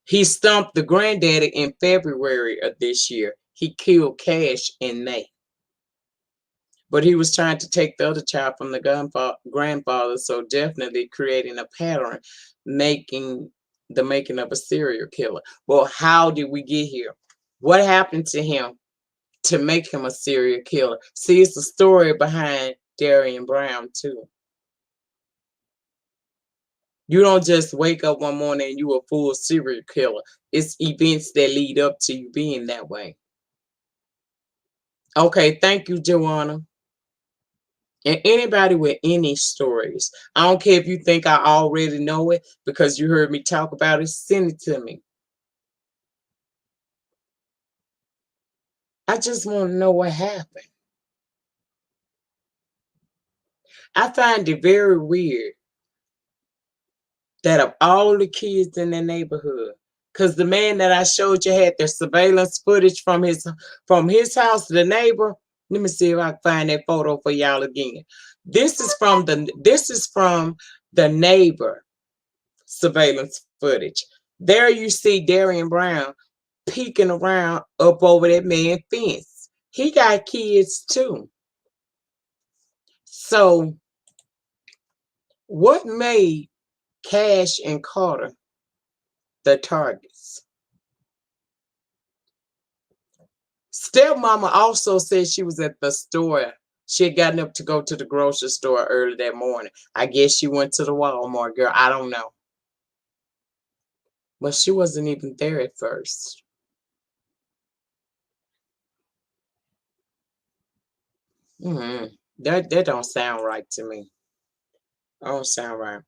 He stumped the granddaddy in February of this year. He killed Cash in May. But he was trying to take the other child from the grandfather, so definitely creating a pattern, making the making of a serial killer. Well, how did we get here? What happened to him to make him a serial killer? See, it's the story behind Darian Brown, too. You don't just wake up one morning and you a full serial killer. It's events that lead up to you being that way. Okay, thank you, Joanna. And anybody with any stories, I don't care if you think I already know it because you heard me talk about it, send it to me. I just want to know what happened. I find it very weird that of all the kids in the neighborhood, because the man that I showed you had the surveillance footage from his house to the neighbor. Let me see if I can find that photo for y'all again. This is from the neighbor surveillance footage. There you see Darian Brown peeking around up over that man's fence. He got kids too. So what made Cash and Carter the targets? Stepmama also said she was at the store. She had gotten up to go to the grocery store early that morning. I guess she went to the Walmart, girl. I don't know. But she wasn't even there at first. That don't sound right to me. Don't sound right.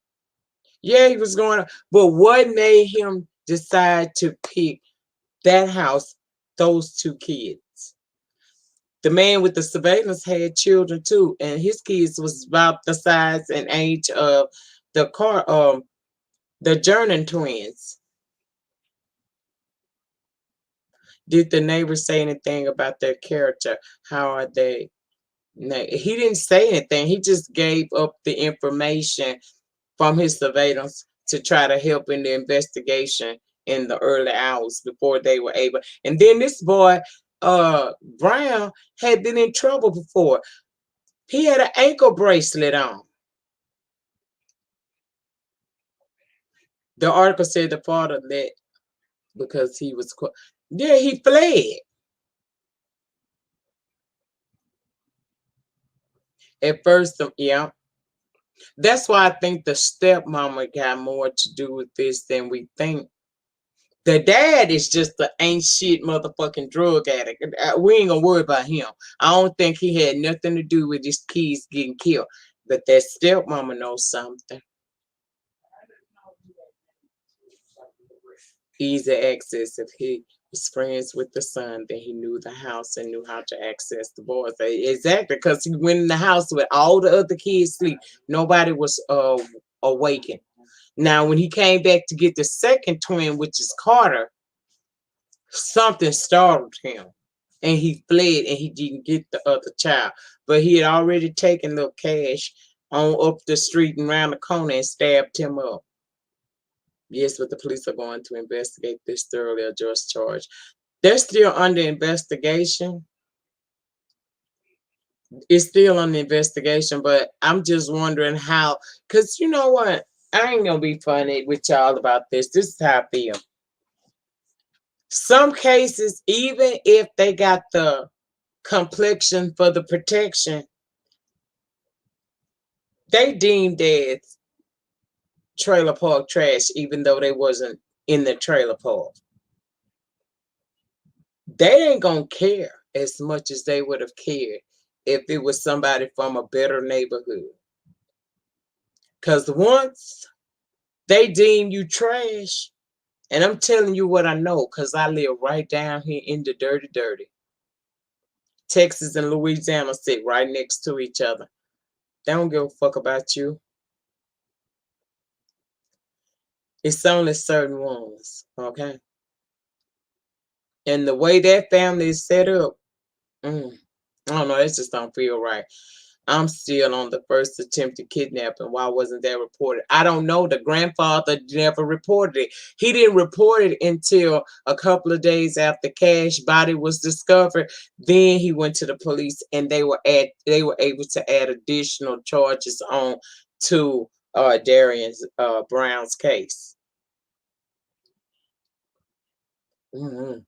Yeah, he was going, but what made him decide to pick that house, those two kids? The man with the surveillance had children too, and his kids was about the size and age of the Gernon twins. Did the neighbors say anything about their character? How are they? No, he didn't say anything. He just gave up the information from his surveillance to try to help in the investigation in the early hours before they were able. And then this boy, Brown, had been in trouble before. He had an ankle bracelet on. The article said the father let because he was, yeah, he fled. At first, yeah. That's why I think the stepmama got more to do with this than we think. The dad is just the ain't shit motherfucking drug addict. We ain't gonna worry about him. I don't think he had nothing to do with his kids getting killed. But that stepmama knows something. Easy access. If he was friends with the son, then he knew the house and knew how to access the boys. Exactly, because he went in the house with all the other kids sleep. Nobody was awakened. Now, when he came back to get the second twin, which is Carter, something startled him. And he fled and he didn't get the other child. But he had already taken little Cash on up the street and around the corner and stabbed him up. Yes, but the police are going to investigate this thoroughly or just charge. They're still under investigation. It's still under investigation, but I'm just wondering how, because you know what? I ain't gonna be funny with y'all about this. This is how I feel. Some cases, even if they got the complexion for the protection, they deemed as trailer park trash, even though they wasn't in the trailer park. They ain't gonna care as much as they would have cared if it was somebody from a better neighborhood. Because once they deem you trash, and I'm telling you what I know, because I live right down here in the dirty, dirty. Texas and Louisiana sit right next to each other. They don't give a fuck about you. It's only certain ones, okay? And the way that family is set up, I don't know, it just don't feel right. I'm still on the first attempted kidnapping. Why wasn't that reported? I don't know. The grandfather never reported it. He didn't report it until a couple of days after Cash body was discovered. Then he went to the police and they were able to add additional charges on to Darian Brown's case. Mhm.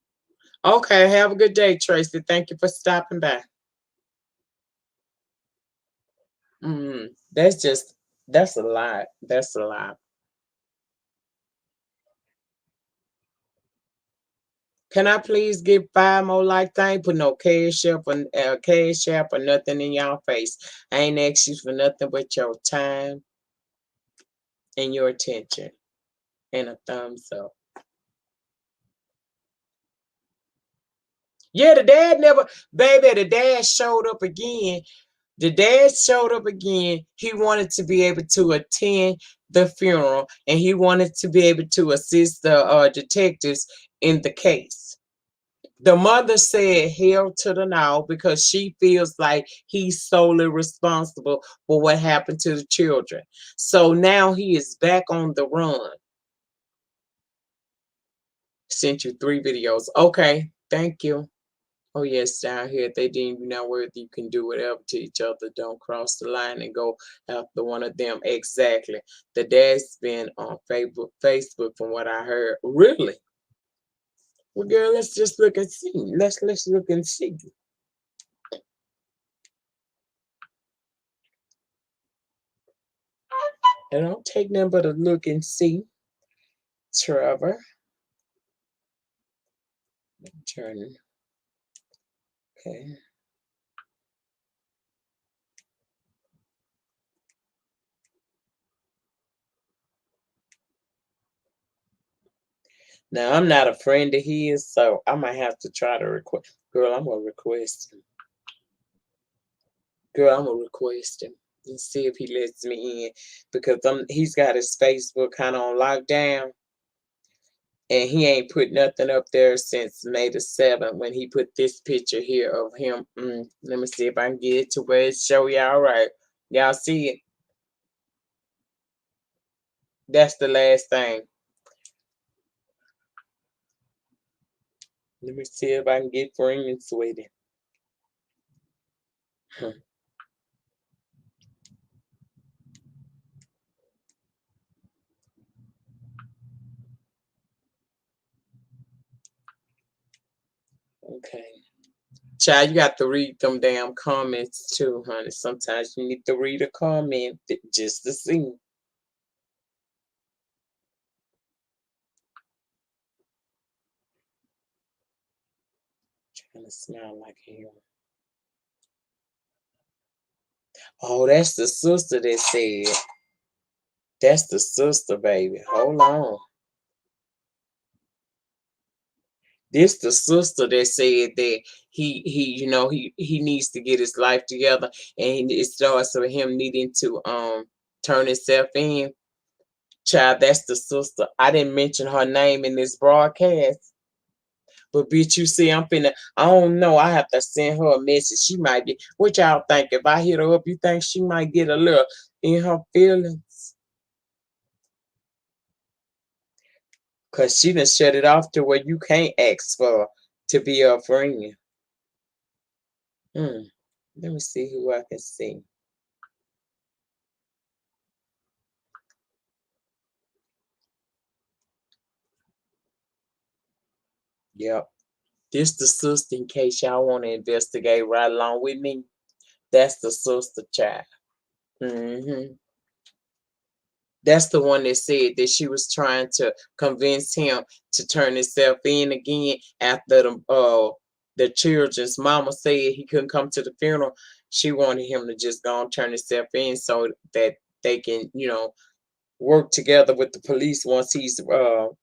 Okay, have a good day, Tracy. Thank you for stopping by. That's a lot. That's a lot. Can I please get 5 more like thing? Put no cash app or nothing in y'all face. I ain't asked you for nothing but your time and your attention and a thumbs up. Yeah, the dad never, baby, the dad showed up again. The dad showed up again. He wanted to be able to attend the funeral and he wanted to be able to assist the detectives in the case. The mother said hell to the no because she feels like he's solely responsible for what happened to the children. So now he is back on the run. Sent you 3 videos. Okay, thank you. Oh yes, down here they deem you not worthy. You can do whatever to each other. Don't cross the line and go after one of them. Exactly. The dad's been on Facebook from what I heard. Really? Well, girl, let's just look and see. Let's look and see. It don't take nothing but a look and see. Trevor. Gernon. Okay. Now I'm not a friend of his, so I might have to try to request. Girl, I'm gonna request him. Girl, I'm gonna request him and see if he lets me in because he's got his Facebook kind of on lockdown and he ain't put nothing up there since May the 7th when he put this picture here of him. Let me see if I can get it to where it show y'all right. Y'all see it? That's the last thing. Let me see if I can get friends with it. Okay. Child, you got to read them damn comments too, honey. Sometimes you need to read a comment just to see. And it smell like him. Oh, that's the sister that said. That's the sister, baby. Hold on. This the sister that said that he needs to get his life together, and it starts with him needing to turn himself in. Child, that's the sister. I didn't mention her name in this broadcast, but bitch, you see, I don't know. I have to send her a message. She might get. What y'all think? If I hit her up, you think she might get a little in her feelings? Cause she done shut it off to where you can't ask for to be a friend. Hmm. Let me see who I can see. Yep. This the sister in case y'all want to investigate right along with me. That's the sister child. Hmm. That's the one that said that she was trying to convince him to turn himself in again after the children's mama said he couldn't come to the funeral. She wanted him to just go and turn himself in so that they can, work together with the police once he's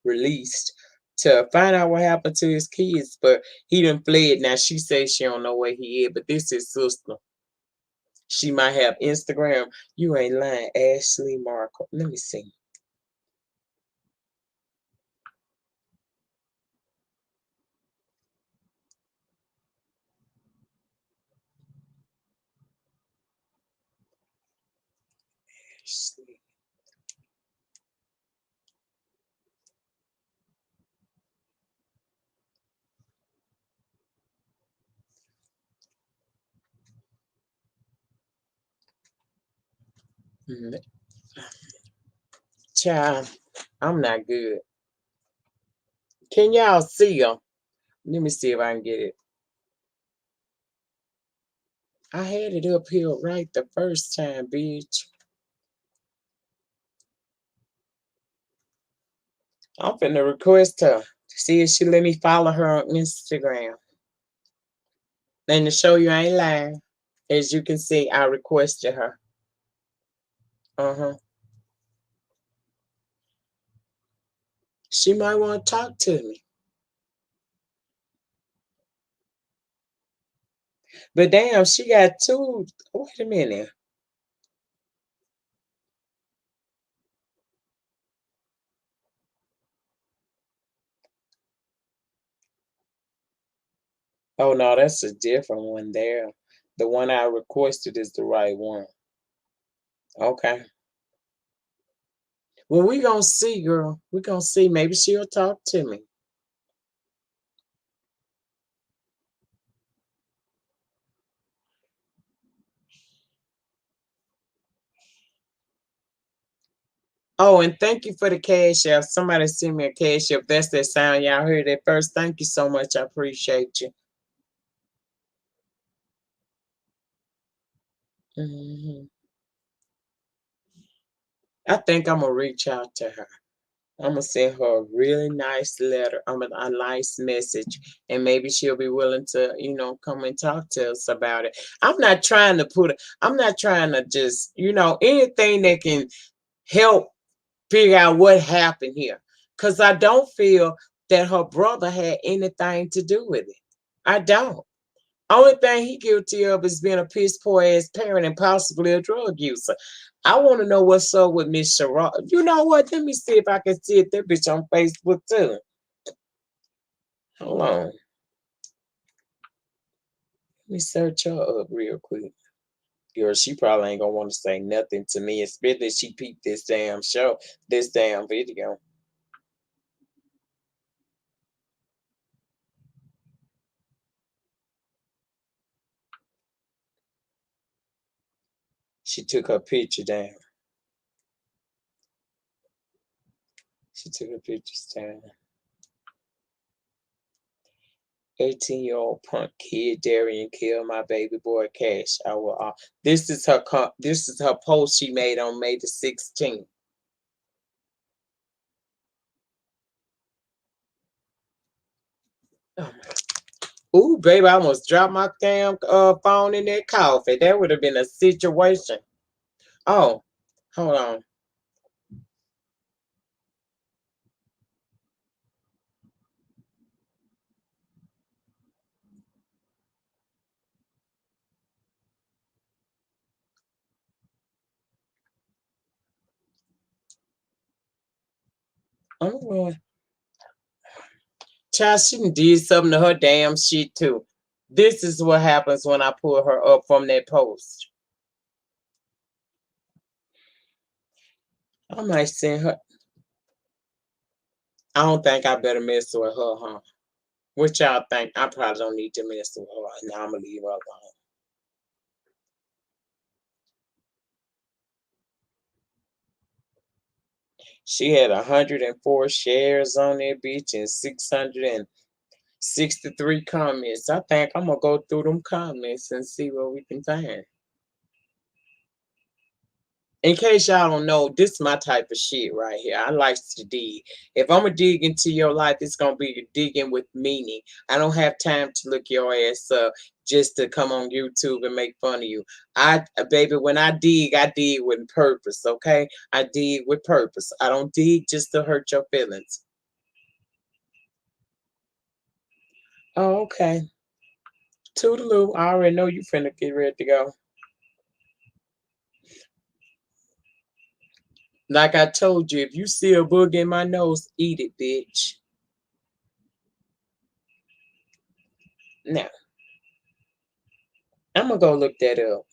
released to find out what happened to his kids. But he done fled. Now she says she don't know where he is, but this is sister. She might have Instagram. You ain't lying, Ashley Markle. Let me see. Ashley. Mm, Child, I'm not good. Can y'all see her? Let me see if I can get it. I had it up here right the first time, bitch. I'm finna request her. See if she let me follow her on Instagram. And to show you I ain't lying. As you can see, I requested her. Uh-huh. She might want to talk to me. But damn, she got two. Wait a minute. Oh no, that's a different one there. The one I requested is the right one. Okay. Well, we gonna see, girl. We gonna see. Maybe she'll talk to me. Oh, and thank you for the cash app. Somebody sent me a cash app. That's that sound y'all heard at first. Thank you so much. I appreciate you. Hmm. I think I'm gonna reach out to her. I'm gonna send her a really nice letter. A nice message, and maybe she'll be willing to, come and talk to us about it. I'm not trying to I'm not trying to just, anything that can help figure out what happened here, because I don't feel that her brother had anything to do with it. I don't. Only thing he guilty of is being a piss poor ass parent and possibly a drug user. I want to know what's up with Miss Sherrod. You know what? Let me see if I can see it. That bitch on Facebook too. Hold on. Let me search her up real quick. Girl, she probably ain't gonna want to say nothing to me, especially if she peeped this damn show, this damn video. She took her picture down. She took her pictures down. 18-year-old punk kid Darian killed my baby boy Cash. This is her post she made on May the 16th. Oh, Ooh, baby, I almost dropped my damn phone in that coffee. That would have been a situation. Oh, hold on. I'm going. Child, she done did something to her damn shit too. This is what happens when I pull her up from that post. I might send her. I don't think I better mess with her, huh? What y'all think? I probably don't need to mess with her. Now I'm gonna leave her alone. She had 104 shares on that bitch and 663 comments. I think I'm gonna go through them comments and see what we can find. In case y'all don't know, this is my type of shit right here. I like to dig. If I'm gonna dig into your life, it's gonna be digging with meaning. I don't have time to look your ass up just to come on YouTube and make fun of you. Baby, when I dig with purpose. Okay, I dig with purpose. I don't dig just to hurt your feelings. Oh, okay. Toodaloo. I already know you finna get ready to go. Like I told you, if you see a booger in my nose, eat it, bitch. Now, I'm gonna go look that up.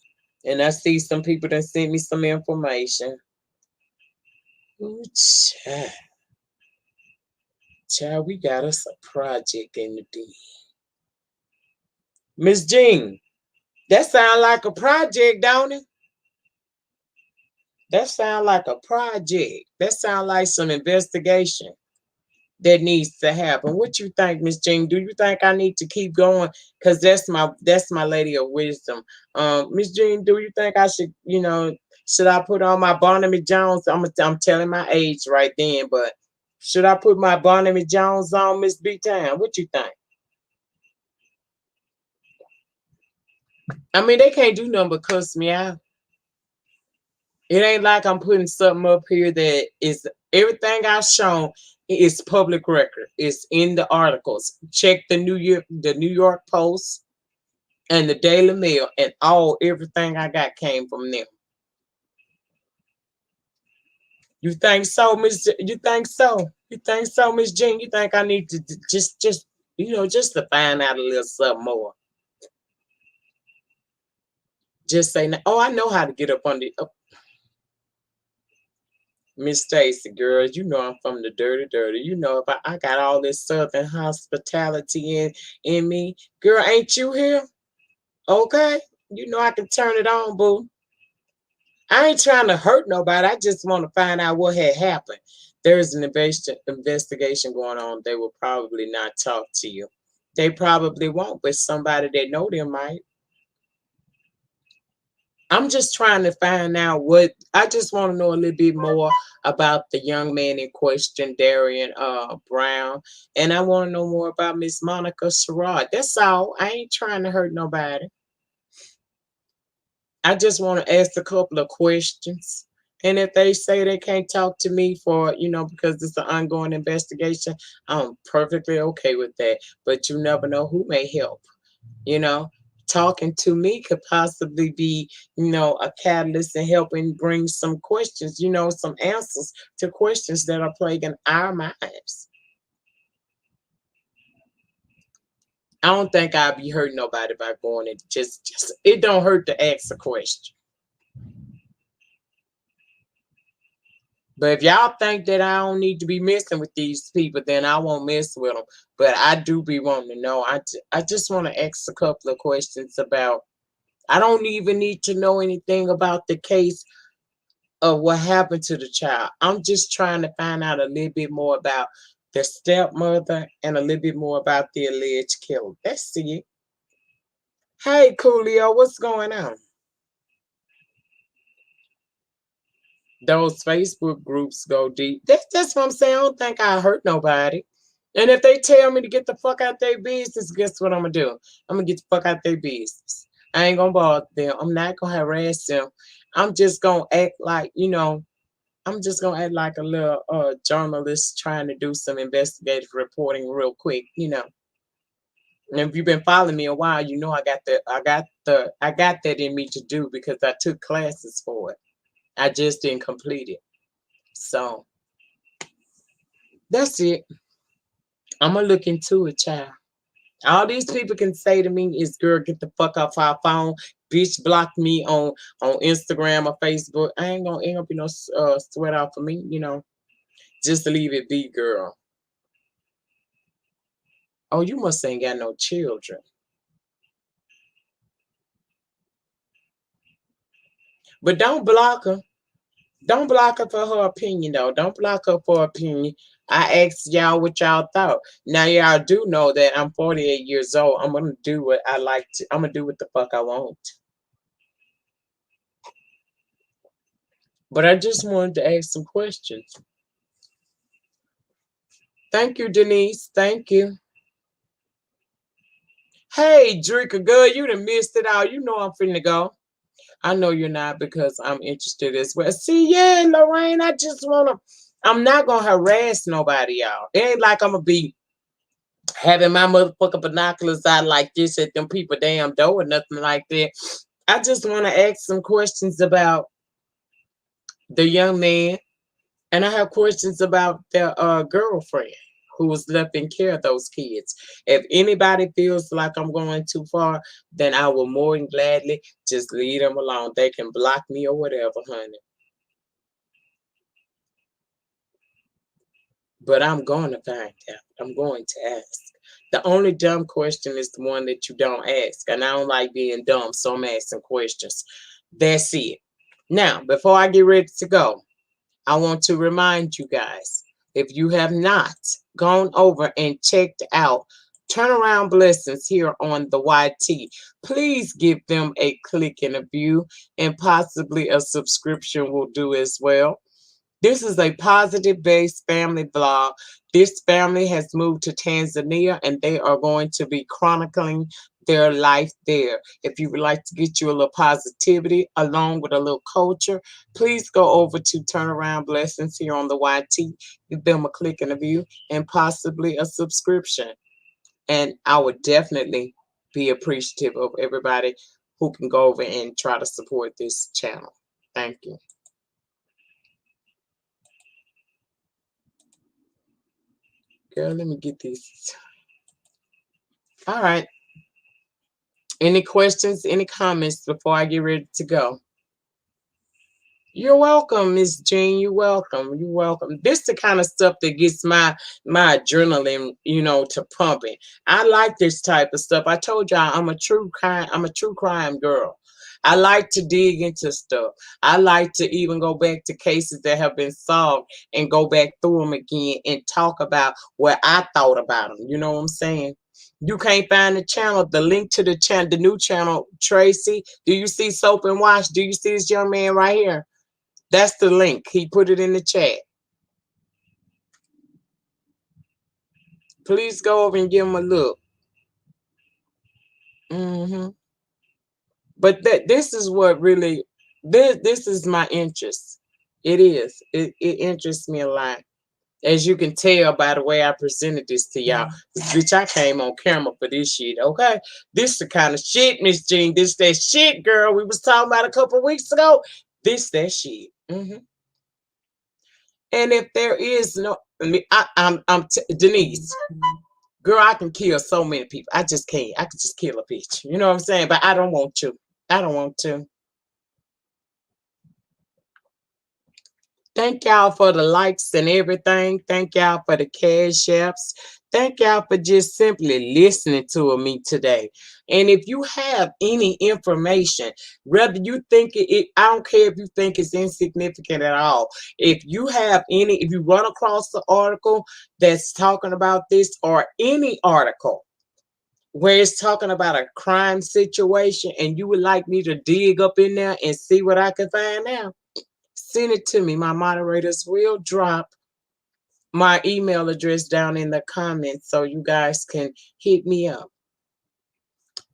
And I see some people that sent me some information. Ooh, child. Child, we got us a project in the D. Miss Jean, that sound like a project, don't it? That sound like a project. That sound like some investigation that needs to happen. What you think, Miss Jean? Do you think I need to keep going? Cause that's my lady of wisdom. Miss Jean, do you think I should, should I put on my Barnaby Jones? I'm telling my age right then, but should I put my Barnaby Jones on, Miss B Town? What you think? I mean, they can't do nothing but cuss me out. It ain't like I'm putting something up here that is everything I've shown is public record. It's in the articles. Check the New York Post and the Daily Mail, and everything I got came from them. You think so, Miss? You think so? You think so, Miss Jean? You think I need to just to find out a little something more? Just say, oh, I know how to get up on the Miss Stacy, girl. You know I'm from the dirty, dirty. You know if I got all this Southern hospitality in me, girl. Ain't you here? Okay, you know I can turn it on, boo. I ain't trying to hurt nobody. I just want to find out what had happened. There's an investigation going on. They will probably not talk to you. They probably won't, but somebody that know them might. I'm just trying to find out I just want to know a little bit more about the young man in question, Darian Brown. And I want to know more about Miss Monica Sherrod. That's all. I ain't trying to hurt nobody. I just want to ask a couple of questions. And if they say they can't talk to me because it's an ongoing investigation, I'm perfectly okay with that. But you never know who may help. You know, talking to me could possibly be, a catalyst in helping bring some questions, some answers to questions that are plaguing our minds. I don't think I'll be hurting nobody by going and just it don't hurt to ask a question. But if y'all think that I don't need to be messing with these people, then I won't mess with them. But I do be wanting to know. I just want to ask a couple of questions about. I don't even need to know anything about the case of what happened to the child. I'm just trying to find out a little bit more about the stepmother and a little bit more about the alleged killer. That's it. Hey, Coolio, what's going on? Those Facebook groups go deep. That's what I'm saying. I don't think I hurt nobody. And if they tell me to get the fuck out their business, guess what I'm gonna do? I'm gonna get the fuck out their business. I ain't gonna bother them. I'm not gonna harass them. I'm just gonna act like, I'm just gonna act like a little journalist trying to do some investigative reporting real quick. And if you've been following me a while, you know I got that in me to do because I took classes for it. I just didn't complete it. So that's it. I'm gonna look into it, child. All these people can say to me is, "Girl, get the fuck off our phone." Bitch, block me on Instagram or Facebook. I ain't gonna be no sweat out for me. Just leave it be, girl. Oh, you must ain't got no children. But don't block her. Don't block her for her opinion, though. Don't block her for opinion. I asked y'all what y'all thought. Now y'all do know that I'm 48 years old. I'm gonna do what I like to. I'm gonna do what the fuck I want. But I just wanted to ask some questions. Thank you, Denise. Thank you. Hey, Drika, girl, you done missed it all. You know I'm finna go. I know you're not because I'm interested as well. See, yeah, Lorraine, I'm not gonna harass nobody, y'all. It ain't like I'm gonna be having my motherfucking binoculars out like this at them people damn door or nothing like that. I just want to ask some questions about the young man, and I have questions about their girlfriend who was left in care of those kids. If anybody feels like I'm going too far, then I will more than gladly just leave them alone. They can block me or whatever, honey. But I'm going to find out. I'm going to ask. The only dumb question is the one that you don't ask. And I don't like being dumb, so I'm asking questions. That's it. Now, before I get ready to go, I want to remind you guys, if you have not gone over and checked out Turnaround Blessings here on the YT, please give them a click and a view, and possibly a subscription will do as well. This is a positive based family blog. This family has moved to Tanzania and they are going to be chronicling their life there. If you would like to get you a little positivity along with a little culture, please go over to Turnaround Blessings here on the YT. Give them a click and a view and possibly a subscription. And I would definitely be appreciative of everybody who can go over and try to support this channel. Thank you. Girl, let me get these. All right. Any questions, any comments before I get ready to go? You're welcome, Miss Jean. You're welcome. You're welcome. This the kind of stuff that gets my adrenaline, to pumping. I like this type of stuff. I told y'all I'm a true crime girl. I like to dig into stuff. I like to even go back to cases that have been solved and go back through them again and talk about what I thought about them. You know what I'm saying? You can't find the channel, the link to the channel, the new channel, Tracy. Do you see Soap and Wash? Do you see this young man right here? That's the link. He put it in the chat. Please go over and give him a look. But this is what really, this is my interest. It is. It interests me a lot. As you can tell by the way I presented this to y'all. Bitch, I came on camera for this shit, okay? This the kind of shit, Miss Jean. This that shit, girl. We was talking about a couple weeks ago. This that shit. And if there is no, Denise, girl, I can kill so many people. I just can't. I could just kill a bitch. You know what I'm saying? But I don't want to. I don't want to. Thank y'all for the likes and everything. Thank y'all for the cash apps. Thank y'all for just simply listening to me today. And if you have any information, whether you think I don't care if you think it's insignificant at all. If you run across the article that's talking about this or any article where it's talking about a crime situation and you would like me to dig up in there and see what I can find out, send it to me. My moderators will drop my email address down in the comments so you guys can hit me up.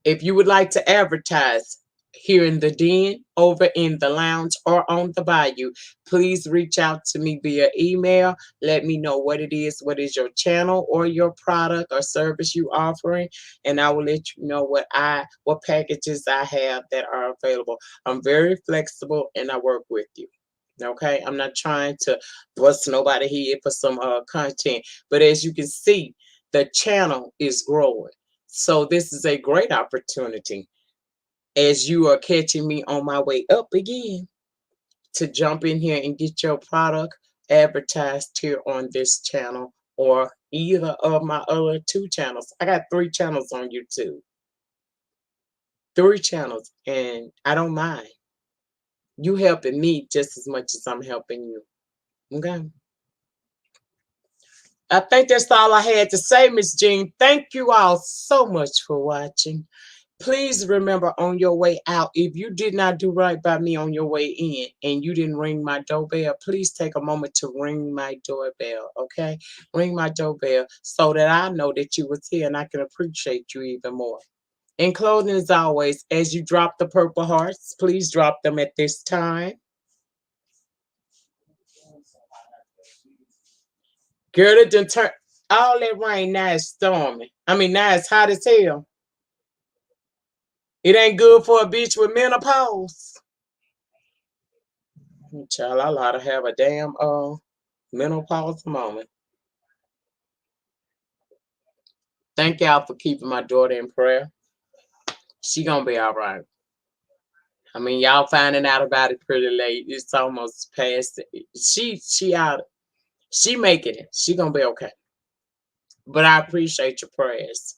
If you would like to advertise here in the den, over in the lounge, or on the bayou, please reach out to me via email. Let me know what is your channel or your product or service you offering, and I will let you know what packages I have that are available. I'm very flexible and I work with you. Okay, I'm not trying to bust nobody here for some content, but as you can see, the channel is growing. So this is a great opportunity as you are catching me on my way up again to jump in here and get your product advertised here on this channel or either of my other two channels. I got 3 channels on YouTube. 3 channels, and I don't mind. You helping me just as much as I'm helping you. Okay. I think that's all I had to say, Miss Jean. Thank you all so much for watching. Please remember on your way out, if you did not do right by me on your way in and you didn't ring my doorbell, please take a moment to ring my doorbell, okay? Ring my doorbell so that I know that you was here and I can appreciate you even more. In closing, as always, as you drop the purple hearts, please drop them at this time. Girl, it done turn all that rain now is stormy. I mean, now it's hot as hell. It ain't good for a bitch with menopause. Child, I ought to have a damn menopause moment. Thank y'all for keeping my daughter in prayer. She gonna be all right. I mean, y'all finding out about it pretty late. It's almost past. She out. She making it. She gonna be okay. But I appreciate your prayers.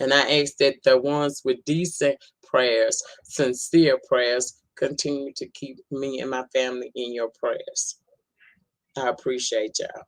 And I ask that the ones with decent prayers, sincere prayers, continue to keep me and my family in your prayers. I appreciate y'all.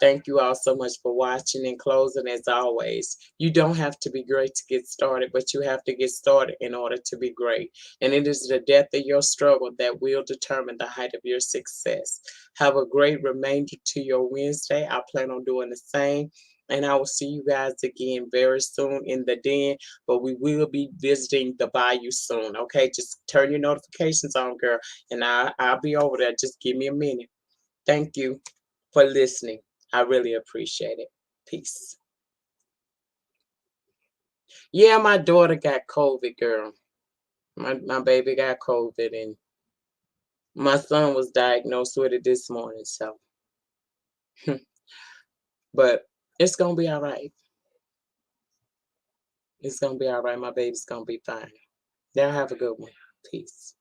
Thank you all so much for watching. And closing, as always, you don't have to be great to get started, but you have to get started in order to be great. And it is the depth of your struggle that will determine the height of your success. Have a great remainder to your Wednesday. I plan on doing the same. And I will see you guys again very soon in the den. But we will be visiting the bayou soon. Okay, just turn your notifications on, girl. And I'll be over there. Just give me a minute. Thank you for listening. I really appreciate it. Peace. Yeah, my daughter got COVID, girl. My baby got COVID, and my son was diagnosed with it this morning. So, but it's gonna be all right. It's gonna be all right. My baby's gonna be fine. Y'all have a good one. Peace.